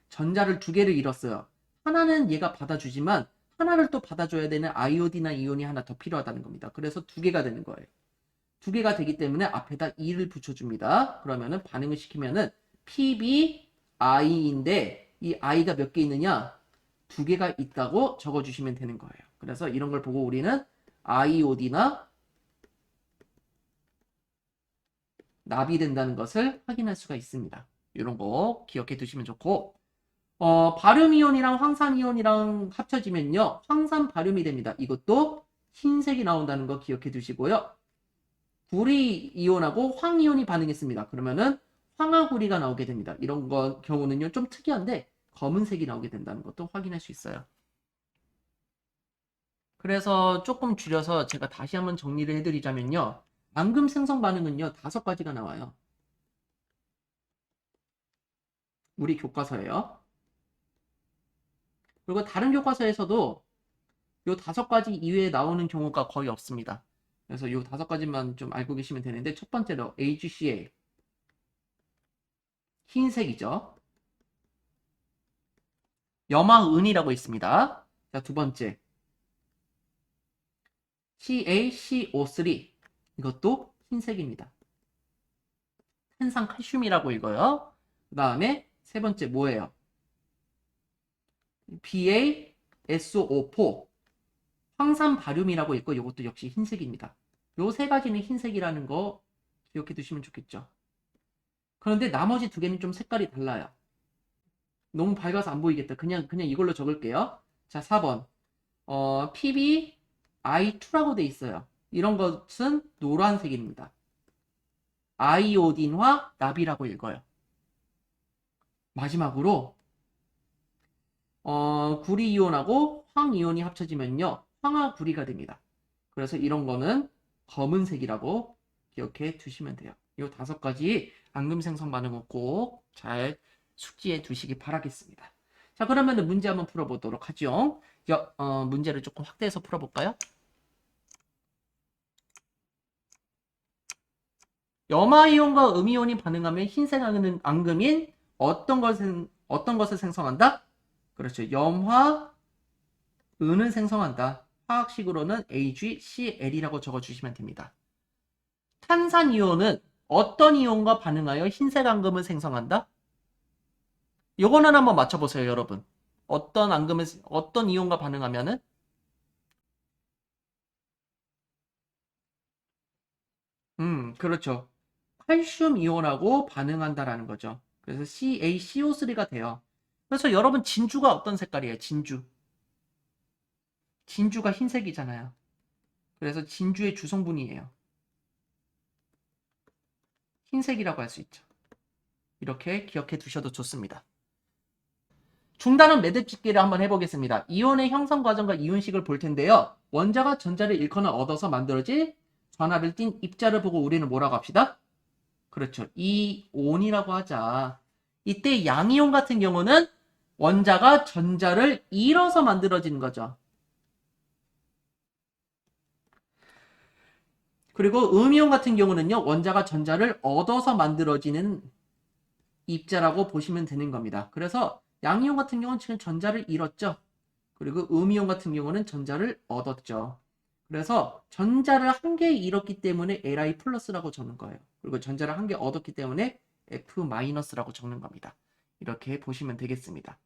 전자를 두 개를 잃었어요. 하나는 얘가 받아주지만 하나를 또 받아줘야 되는 아이오디나 이온이 하나 더 필요하다는 겁니다. 그래서 두 개가 되는 거예요. 두 개가 되기 때문에 앞에다 2를 붙여줍니다. 그러면은 반응을 시키면은 PbI인데 이 I가 몇 개 있느냐? 두 개가 있다고 적어주시면 되는 거예요. 그래서 이런 걸 보고 우리는 아이오디나 납이 된다는 것을 확인할 수가 있습니다. 이런 거 기억해 두시면 좋고, 바륨이온이랑 황산이온이랑 합쳐지면요, 황산 바륨이 됩니다. 이것도 흰색이 나온다는 거 기억해 두시고요. 구리 이온하고 황이온이 반응했습니다. 그러면은 황화구리가 나오게 됩니다. 이런 경우는요, 좀 특이한데 검은색이 나오게 된다는 것도 확인할 수 있어요. 그래서 조금 줄여서 제가 다시 한번 정리를 해드리자면요, 앙금 생성 반응은요, 5가지가 나와요. 우리 교과서에요. 그리고 다른 교과서에서도 요 5가지 이외에 나오는 경우가 거의 없습니다. 그래서 요 5가지만 좀 알고 계시면 되는데, 첫 번째로 AgCa, 흰색이죠. 염화은이라고 있습니다. 자, 두 번째 CaCO3, 이것도 흰색입니다. 탄산칼슘이라고 읽어요. 그 다음에 세 번째 뭐예요? BaSO4, 황산바륨이라고 읽고 이것도 역시 흰색입니다. 요 세 가지는 흰색이라는 거 기억해 두시면 좋겠죠. 그런데 나머지 두 개는 좀 색깔이 달라요. 너무 밝아서 안 보이겠다. 그냥 이걸로 적을게요. 자, 4번. PbI2라고 돼 있어요. 이런 것은 노란색입니다. 아이오딘화 납이라고 읽어요. 마지막으로 구리이온하고 황이온이 합쳐지면요, 황화구리가 됩니다. 그래서 이런 거는 검은색이라고 기억해 두시면 돼요. 이 5가지 앙금 생성 반응은 꼭 잘 숙지해 두시기 바라겠습니다. 자, 그러면 문제 한번 풀어보도록 하죠. 문제를 조금 확대해서 풀어볼까요? 염화이온과 음이온이 반응하면 흰색 앙금인 어떤 것을 생성한다? 그렇죠. 염화은을 생성한다. 화학식으로는 AgCl이라고 적어주시면 됩니다. 탄산이온은 어떤 이온과 반응하여 흰색 앙금을 생성한다? 요거는 한번 맞춰보세요, 여러분. 어떤 이온과 반응하면은? 그렇죠. 칼슘 이온하고 반응한다라는 거죠. 그래서 CaCO3가 돼요. 그래서 여러분 진주가 어떤 색깔이에요? 진주. 진주가 흰색이잖아요. 그래서 진주의 주성분이에요. 흰색이라고 할 수 있죠. 이렇게 기억해 두셔도 좋습니다. 중단은 매듭짓기를 한번 해보겠습니다. 이온의 형성 과정과 이온식을 볼 텐데요. 원자가 전자를 잃거나 얻어서 만들어진 전하를 띤 입자를 보고 우리는 뭐라고 합시다? 그렇죠. 이온이라고 하자. 이때 양이온 같은 경우는 원자가 전자를 잃어서 만들어진 거죠. 그리고 음이온 같은 경우는요. 원자가 전자를 얻어서 만들어지는 입자라고 보시면 되는 겁니다. 그래서 양이온 같은 경우는 지금 전자를 잃었죠. 그리고 음이온 같은 경우는 전자를 얻었죠. 그래서 전자를 한 개 잃었기 때문에 Li 플러스라고 적는 거예요. 그리고 전자를 한 개 얻었기 때문에 F 마이너스라고 적는 겁니다. 이렇게 보시면 되겠습니다.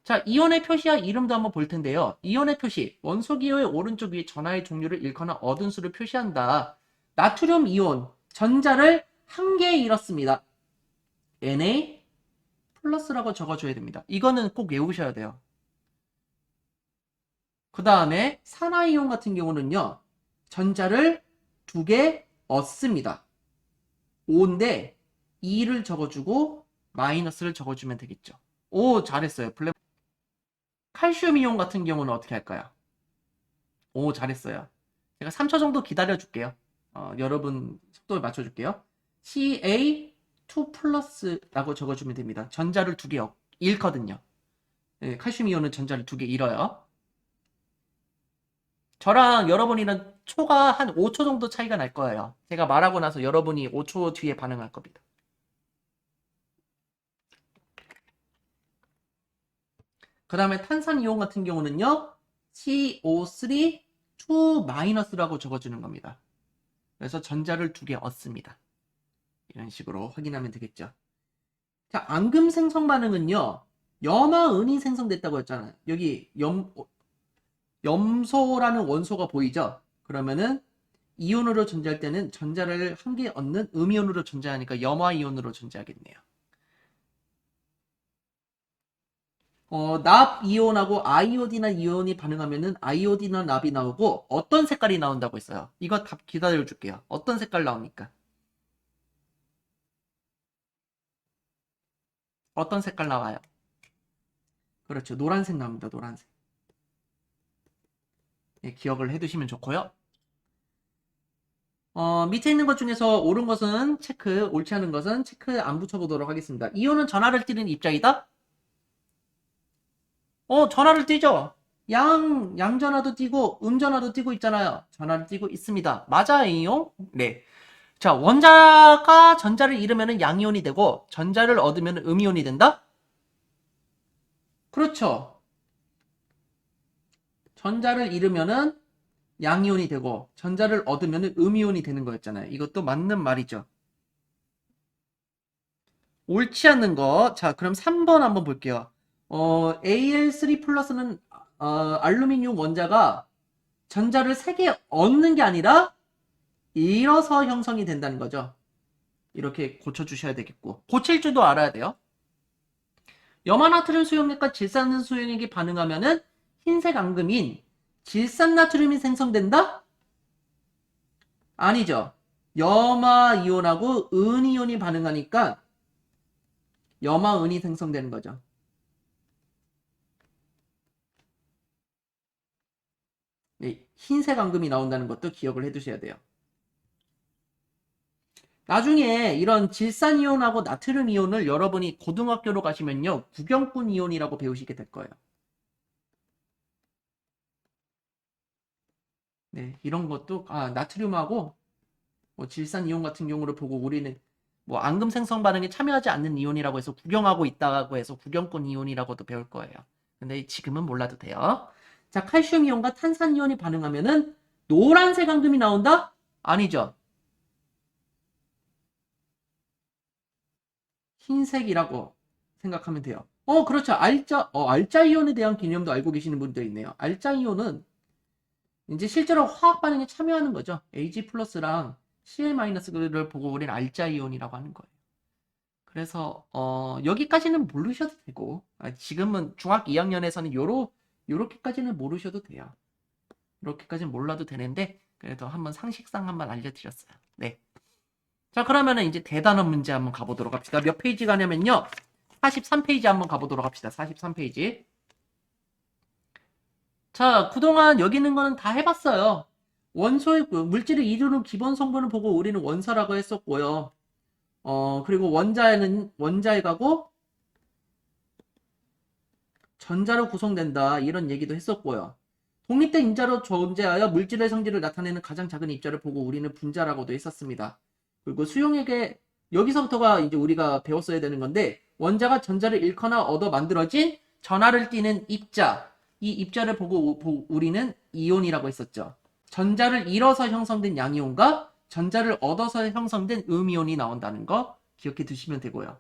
자, 이온의 표시와 이름도 한번 볼 텐데요. 이온의 표시, 원소 기호의 오른쪽 위에 전하의 종류를 잃거나 얻은 수를 표시한다. 나트륨 이온, 전자를 한 개 잃었습니다. Na 플러스라고 적어줘야 됩니다. 이거는 꼭 외우셔야 돼요. 그 다음에 산화이온 같은 경우는요. 전자를 두 개 얻습니다. 5인데 2를 적어주고 마이너스를 적어주면 되겠죠. 오, 잘했어요. 칼슘 이온 같은 경우는 어떻게 할까요? 오, 잘했어요. 제가 3초 정도 기다려줄게요. 여러분 속도를 맞춰줄게요. Ca2 플러스라고 적어주면 됩니다. 전자를 두 개 잃거든요. 네, 칼슘 이온은 전자를 두 개 잃어요. 저랑 여러분이랑 초가 한 5초 정도 차이가 날 거예요. 제가 말하고 나서 여러분이 5초 뒤에 반응할 겁니다. 그 다음에 탄산이온 같은 경우는요. CO3 2-라고 적어주는 겁니다. 그래서 전자를 두 개 얻습니다. 이런 식으로 확인하면 되겠죠. 자, 앙금 생성 반응은요. 염화은이 생성됐다고 했잖아요. 여기 염소라는 원소가 보이죠? 그러면은 이온으로 존재할 때는 전자를 한 개 얻는 음이온으로 존재하니까 염화이온으로 존재하겠네요. 납 이온하고 아이오디나 이온이 반응하면은 아이오디나 납이 나오고 어떤 색깔이 나온다고 했어요? 이거 답 기다려 줄게요. 어떤 색깔 나옵니까? 어떤 색깔 나와요? 그렇죠. 노란색 나옵니다. 노란색. 네, 기억을 해두시면 좋고요. 밑에 있는 것 중에서 옳은 것은 체크, 옳지 않은 것은 체크 안 붙여보도록 하겠습니다. 이온은 전하를 띠는 입자이다? 전하를 띠죠? 양전하도 띠고, 음전하도 띠고 있잖아요. 전하를 띠고 있습니다. 맞아요? 네. 자, 원자가 전자를 잃으면 양이온이 되고, 전자를 얻으면 음이온이 된다? 그렇죠. 전자를 잃으면은 양이온이 되고, 전자를 얻으면 음이온이 되는 거였잖아요. 이것도 맞는 말이죠. 옳지 않는 거. 자, 그럼 3번 한번 볼게요. Al3 플러스는 알루미늄 원자가 전자를 3개 얻는 게 아니라 잃어서 형성이 된다는 거죠. 이렇게 고쳐주셔야 되겠고, 고칠 줄도 알아야 돼요. 염화나트륨 수용액과 질산 수용액이 반응하면은 흰색 앙금인 질산나트륨이 생성된다? 아니죠. 염화이온하고 은이온이 반응하니까 염화은이 생성되는 거죠. 네, 흰색 앙금이 나온다는 것도 기억을 해두셔야 돼요. 나중에 이런 질산이온하고 나트륨 이온을 여러분이 고등학교로 가시면요. 구경꾼 이온이라고 배우시게 될 거예요. 네, 이런 것도 나트륨하고 뭐 질산이온 같은 경우를 보고 우리는 뭐 앙금 생성 반응에 참여하지 않는 이온이라고 해서 구경하고 있다고 해서 구경꾼 이온이라고도 배울 거예요. 근데 지금은 몰라도 돼요. 자, 칼슘 이온과 탄산 이온이 반응하면은 노란색 앙금이 나온다? 아니죠. 흰색이라고 생각하면 돼요. 그렇죠. 알자 이온에 대한 개념도 알고 계시는 분도 있네요. 알자 이온은 이제 실제로 화학 반응에 참여하는 거죠. Ag 플러스랑 Cl-를 보고 우리는 알자 이온이라고 하는 거예요. 그래서 여기까지는 모르셔도 되고, 지금은 중학 2학년에서는 요렇게까지는 모르셔도 돼요. 이렇게까지는 몰라도 되는데 그래도 한번 상식상 한번 알려드렸어요. 네. 자, 그러면은 이제 대단원 문제 한번 가보도록 합시다. 몇 페이지 가냐면요. 43페이지 한번 가보도록 합시다. 43페이지. 자, 그동안 여기 있는 거는 다 해봤어요. 원소의 물질을 이루는 기본 성분을 보고 우리는 원소라고 했었고요. 그리고 원자에 가고 전자로 구성된다. 이런 얘기도 했었고요. 독립된 입자로 존재하여 물질의 성질을 나타내는 가장 작은 입자를 보고 우리는 분자라고도 했었습니다. 그리고 수용액에 여기서부터가 이제 우리가 배웠어야 되는 건데 원자가 전자를 잃거나 얻어 만들어진 전하를 띠는 입자, 이 입자를 보고 우리는 이온이라고 했었죠. 전자를 잃어서 형성된 양이온과 전자를 얻어서 형성된 음이온이 나온다는 거 기억해 두시면 되고요.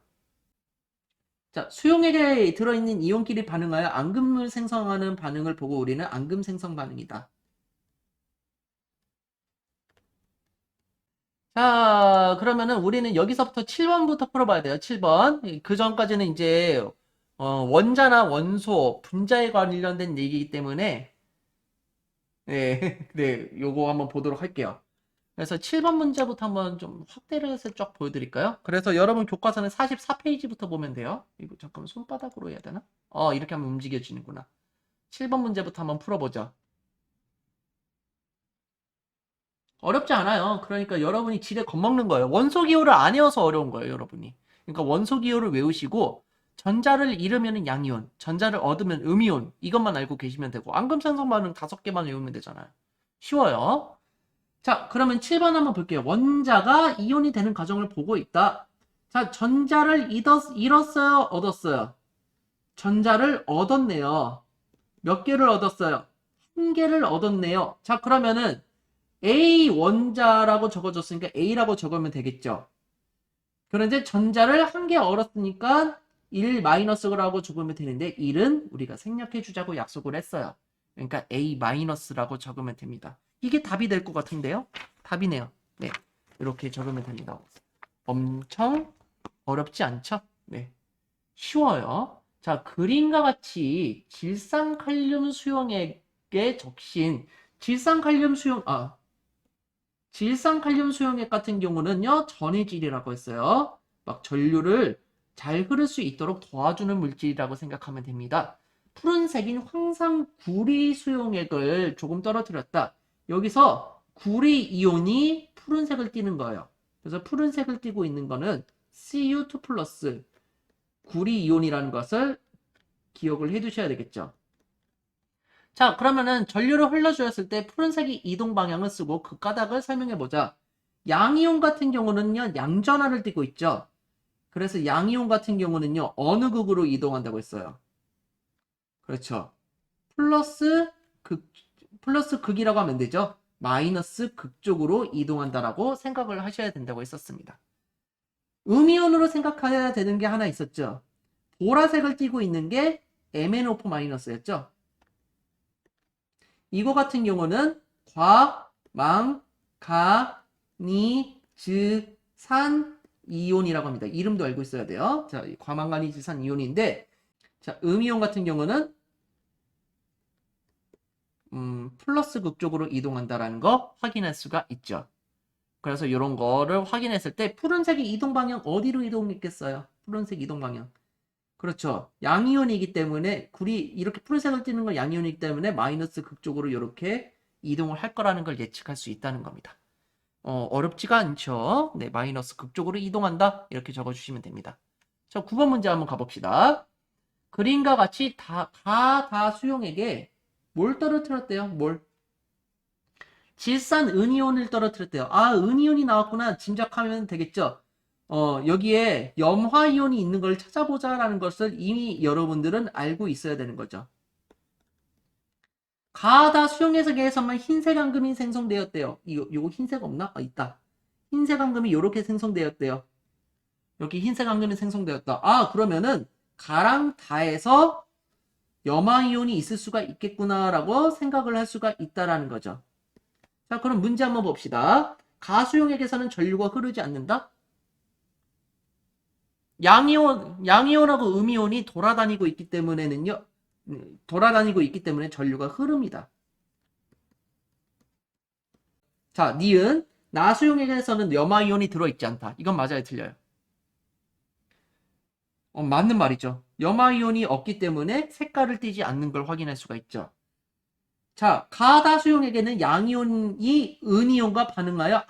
자, 수용액에 들어있는 이온끼리 반응하여 앙금을 생성하는 반응을 보고 우리는 앙금 생성 반응이다. 자, 그러면은 우리는 여기서부터 7번부터 풀어봐야 돼요. 7번. 그 전까지는 이제 원자나 원소, 분자에 관련된 얘기이기 때문에 네, 네, 요거 한번 보도록 할게요. 그래서 7번 문제부터 한번 좀 확대를 해서 쫙 보여드릴까요? 그래서 여러분 교과서는 44페이지부터 보면 돼요. 이거 잠깐만 손바닥으로 해야 되나? 이렇게 하면 움직여지는구나. 7번 문제부터 한번 풀어보죠. 어렵지 않아요. 그러니까 여러분이 지레 겁먹는 거예요. 원소 기호를 안 외워서 어려운 거예요, 여러분이. 그러니까 원소 기호를 외우시고 전자를 잃으면 양이온, 전자를 얻으면 음이온 이것만 알고 계시면 되고 앙금 생성 반응 5개만 외우면 되잖아요. 쉬워요. 자, 그러면 7번 한번 볼게요. 원자가 이온이 되는 과정을 보고 있다. 자, 전자를 잃었어요? 얻었어요? 전자를 얻었네요. 몇 개를 얻었어요? 한 개를 얻었네요. 자, 그러면은 A 원자라고 적어줬으니까 A라고 적으면 되겠죠. 그런데 전자를 한 개 얻었으니까 1 마이너스라고 적으면 되는데 1은 우리가 생략해 주자고 약속을 했어요. 그러니까 A 마이너스라고 적으면 됩니다. 이게 답이 될 것 같은데요? 답이네요. 네, 이렇게 적으면 됩니다. 엄청 어렵지 않죠? 네, 쉬워요. 자, 그림과 같이 질산칼륨 수용액에 적신 질산칼륨 수용액 같은 경우는요, 전해질이라고 했어요. 막 전류를 잘 흐를 수 있도록 도와주는 물질이라고 생각하면 됩니다. 푸른색인 황산 구리 수용액을 조금 떨어뜨렸다. 여기서 구리 이온이 푸른색을 띠는 거예요. 그래서 푸른색을 띠고 있는 거는 Cu2 플러스 구리 이온이라는 것을 기억을 해 두셔야 되겠죠. 자, 그러면은 전류를 흘려주었을 때 푸른색이 이동 방향을 쓰고 그 까닭을 설명해 보자. 양이온 같은 경우는요, 양전하를 띠고 있죠. 그래서 양이온 같은 경우는요, 어느 극으로 이동한다고 했어요? 그렇죠. 플러스 극이라고 하면 되죠. 마이너스 극 쪽으로 이동한다라고 생각을 하셔야 된다고 했었습니다. 음이온으로 생각해야 되는 게 하나 있었죠. 보라색을 띠고 있는 게 MnO4 마이너스였죠. 이거 같은 경우는 과, 망, 가, 니, 즈, 산, 이온이라고 합니다. 이름도 알고 있어야 돼요. 자, 과망간이즈, 산, 이온인데, 자, 음이온 같은 경우는 플러스 극 쪽으로 이동한다라는 거 확인할 수가 있죠. 그래서 이런 거를 확인했을 때 푸른색의 이동 방향 어디로 이동했겠어요? 푸른색 이동 방향. 그렇죠. 양이온이기 때문에 이렇게 푸른색을 띠는 건 양이온이기 때문에 마이너스 극쪽으로 이렇게 이동을 할 거라는 걸 예측할 수 있다는 겁니다. 어렵지가 않죠. 네, 마이너스 극쪽으로 이동한다. 이렇게 적어주시면 됩니다. 자, 9번 문제 한번 가봅시다. 그림과 같이 다 수용액에 뭘 떨어뜨렸대요? 질산 은이온을 떨어뜨렸대요. 은이온이 나왔구나. 짐작하면 되겠죠. 여기에 염화이온이 있는 걸 찾아보자라는 것을 이미 여러분들은 알고 있어야 되는 거죠. 가다 수용해석에서만 흰색 앙금이 생성되었대요. 요거 흰색 없나? 있다. 흰색 앙금이 이렇게 생성되었대요. 여기 흰색 앙금이 생성되었다. 아, 그러면은 가랑 다에서 염화이온이 있을 수가 있겠구나라고 생각을 할 수가 있다라는 거죠. 자, 그럼 문제 한번 봅시다. 가수용액에서는 전류가 흐르지 않는다? 양이온하고 음이온이 돌아다니고 있기 때문에 전류가 흐릅니다. 자, 니은 나수용액에서는 염화이온이 들어있지 않다. 이건 맞아요, 틀려요? 맞는 말이죠. 염화이온이 없기 때문에 색깔을 띠지 않는 걸 확인할 수가 있죠. 자, 가다수용액에는 양이온이 은이온과 반응하여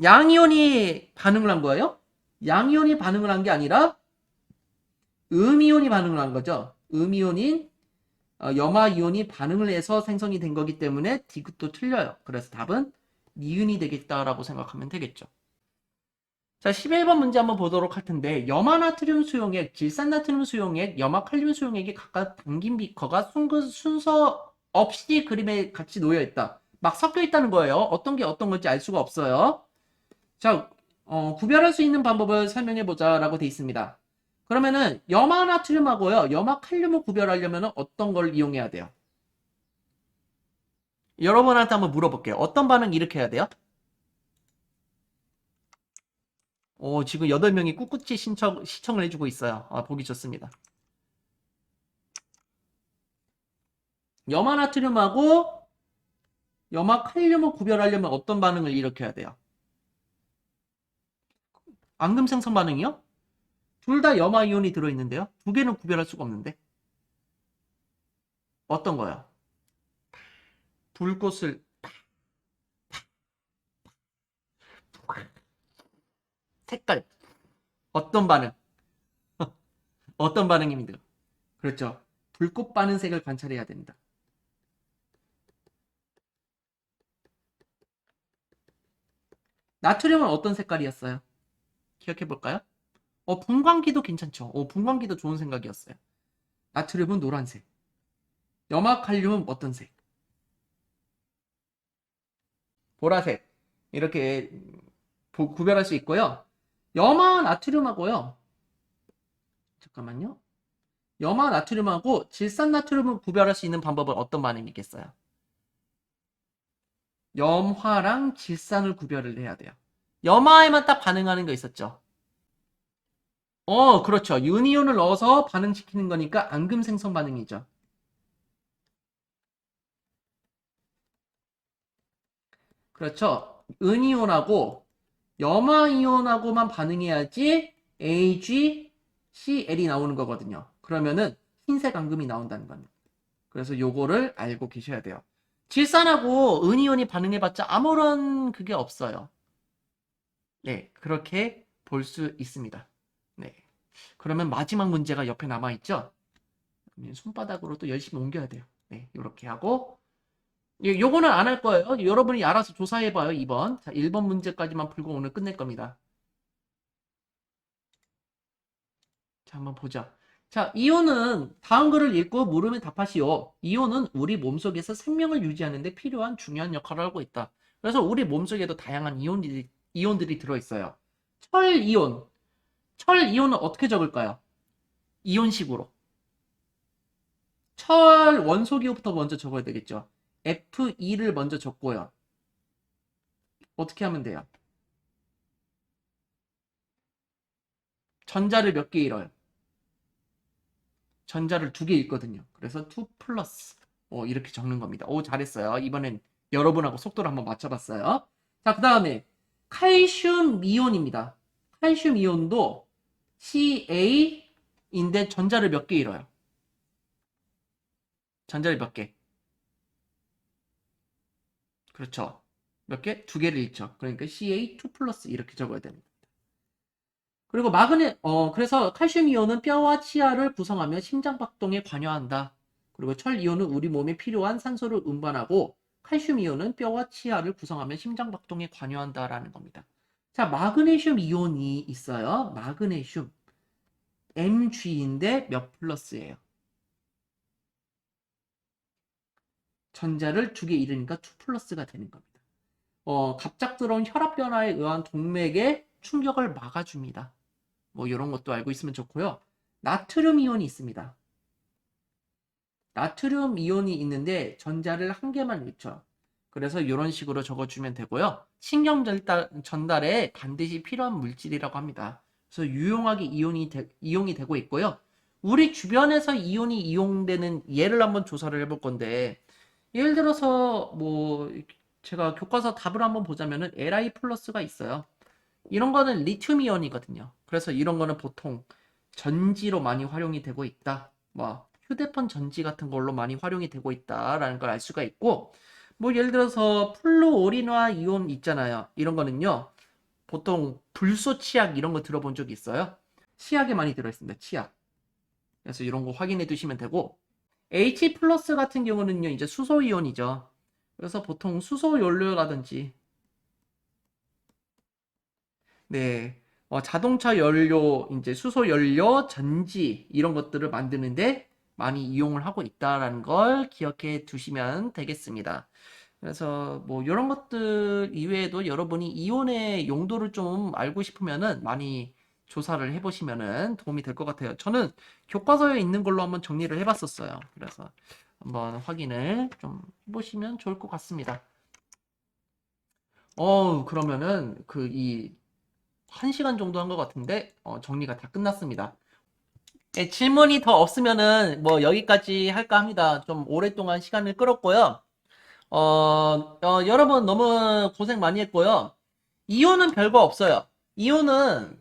양이온이 반응을 한 거예요? 양이온이 반응을 한 게 아니라 음이온이 반응을 한 거죠. 음이온인 염화이온이 반응을 해서 생성이 된 거기 때문에 디귿도 틀려요. 그래서 답은 니은이 되겠다라고 생각하면 되겠죠. 자, 11번 문제 한번 보도록 할 텐데, 염화나트륨 수용액, 질산나트륨 수용액, 염화칼륨 수용액이 각각 담긴 비커가 순서 없이 그림에 같이 놓여 있다. 막 섞여 있다는 거예요. 어떤 게 어떤 건지 알 수가 없어요. 자, 구별할 수 있는 방법을 설명해 보자라고 돼 있습니다. 그러면은 염화나트륨하고요, 염화칼륨을 구별하려면 어떤 걸 이용해야 돼요? 여러분한테 한번 물어볼게요. 어떤 반응 일으켜야 돼요? 지금 8명이 꿋꿋이 시청을 해주고 있어요. 보기 좋습니다. 염화나트륨하고 염화칼륨을 구별하려면 어떤 반응을 일으켜야 돼요? 앙금 생성 반응이요? 둘 다 염화이온이 들어있는데요. 두 개는 구별할 수가 없는데. 어떤 거요? 불꽃을 색깔 어떤 반응? 어떤 반응입니다. 그렇죠. 불꽃 반응 색을 관찰해야 됩니다. 나트륨은 어떤 색깔이었어요? 기억해 볼까요? 분광기도 괜찮죠. 분광기도 좋은 생각이었어요. 나트륨은 노란색. 염화칼륨은 어떤 색? 보라색. 이렇게 구별할 수 있고요. 염화 나트륨하고요. 잠깐만요. 염화 나트륨하고 질산 나트륨을 구별할 수 있는 방법은 어떤 반응이 있겠어요? 염화랑 질산을 구별을 해야 돼요. 염화에만 딱 반응하는 거 있었죠. 그렇죠. 유니온을 넣어서 반응시키는 거니까 앙금 생성 반응이죠. 그렇죠. 은이온하고 염화이온하고만 반응해야지 AgCl이 나오는 거거든요. 그러면은 흰색 앙금이 나온다는 겁니다. 그래서 요거를 알고 계셔야 돼요. 질산하고 은이온이 반응해봤자 아무런 그게 없어요. 네, 그렇게 볼 수 있습니다. 네. 그러면 마지막 문제가 옆에 남아있죠? 손바닥으로 또 열심히 옮겨야 돼요. 네, 이렇게 하고. 요거는 안 할 거예요. 여러분이 알아서 조사해봐요, 2번. 자, 1번 문제까지만 풀고 오늘 끝낼 겁니다. 자, 한번 보자. 자, 이온은 다음 글을 읽고 물으면 답하시오. 이온은 우리 몸속에서 생명을 유지하는 데 필요한 중요한 역할을 하고 있다. 그래서 우리 몸속에도 다양한 이온들이 들어있어요. 철이온. 철이온은 어떻게 적을까요? 이온식으로. 철 원소기호부터 먼저 적어야 되겠죠. Fe 를 먼저 적고요. 어떻게 하면 돼요? 전자를 몇 개 잃어요? 전자를 2개 읽거든요. 그래서 2 플러스 이렇게 적는 겁니다. 잘했어요. 이번엔 여러분하고 속도를 한번 맞춰봤어요. 자, 그 다음에 칼슘 이온입니다. 칼슘 이온도 Ca인데 전자를 몇 개 잃어요? 전자를 몇 개? 그렇죠. 몇 개? 2개를 잃죠. 그러니까 Ca2 플러스 이렇게 적어야 됩니다. 그리고 그래서 칼슘 이온은 뼈와 치아를 구성하며 심장 박동에 관여한다. 그리고 철 이온은 우리 몸에 필요한 산소를 운반하고 칼슘 이온은 뼈와 치아를 구성하며 심장 박동에 관여한다라는 겁니다. 자, 마그네슘 이온이 있어요. 마그네슘 Mg인데 몇 플러스예요? 전자를 2개 잃으니까 2 플러스가 되는 겁니다. 갑작스러운 혈압 변화에 의한 동맥의 충격을 막아줍니다. 뭐 이런 것도 알고 있으면 좋고요. 나트륨 이온이 있습니다. 나트륨 이온이 있는데 전자를 한 개만 잃죠. 그래서 이런 식으로 적어주면 되고요. 신경 전달에 반드시 필요한 물질이라고 합니다. 그래서 유용하게 이용이 되고 있고요. 우리 주변에서 이온이 이용되는 예를 한번 조사를 해볼 건데, 예를 들어서 뭐 제가 교과서 답을 한번 보자면은 Li 플러스가 있어요. 이런 거는 리튬 이온이거든요. 그래서 이런 거는 보통 전지로 많이 활용이 되고 있다. 뭐 휴대폰 전지 같은 걸로 많이 활용이 되고 있다라는 걸 알 수가 있고, 뭐 예를 들어서 플루오린화 이온 있잖아요. 이런 거는요. 보통 불소 치약 이런 거 들어본 적 있어요? 치약에 많이 들어있습니다. 치약. 그래서 이런 거 확인해 두시면 되고, H 플러스 같은 경우는요. 이제 수소 이온이죠. 그래서 보통 수소 연료라든지 네, 자동차 연료, 이제 수소 연료, 전지 이런 것들을 만드는데 많이 이용을 하고 있다라는 걸 기억해 두시면 되겠습니다. 그래서 뭐 이런 것들 이외에도 여러분이 이온의 용도를 좀 알고 싶으면은 많이 조사를 해보시면은 도움이 될 것 같아요. 저는 교과서에 있는 걸로 한번 정리를 해봤었어요. 그래서 한번 확인을 좀 해보시면 좋을 것 같습니다. 그러면은 이 1시간 정도 한 것 같은데 정리가 다 끝났습니다. 네, 질문이 더 없으면은 뭐 여기까지 할까 합니다. 좀 오랫동안 시간을 끌었고요. 여러분 너무 고생 많이 했고요. 이온은 별거 없어요. 이온은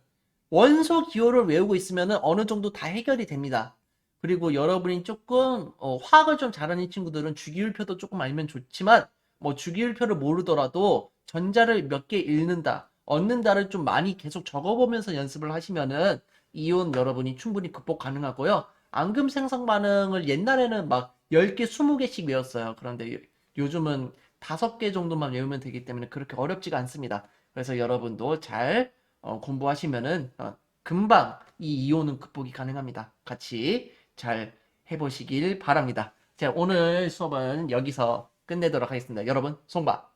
원소 기호를 외우고 있으면은 어느 정도 다 해결이 됩니다. 그리고 여러분이 조금 화학을 좀 잘하는 친구들은 주기율표도 조금 알면 좋지만 뭐 주기율표를 모르더라도 전자를 몇 개 읽는다, 얻는다를 좀 많이 계속 적어보면서 연습을 하시면은 이온 여러분이 충분히 극복 가능하고요. 앙금 생성 반응을 옛날에는 막 10개, 20개씩 외웠어요. 그런데 요즘은 5개 정도만 외우면 되기 때문에 그렇게 어렵지가 않습니다. 그래서 여러분도 잘 공부하시면은 금방 이 이온은 극복이 가능합니다. 같이 잘 해보시길 바랍니다. 자, 오늘 수업은 여기서 끝내도록 하겠습니다. 여러분, 송바.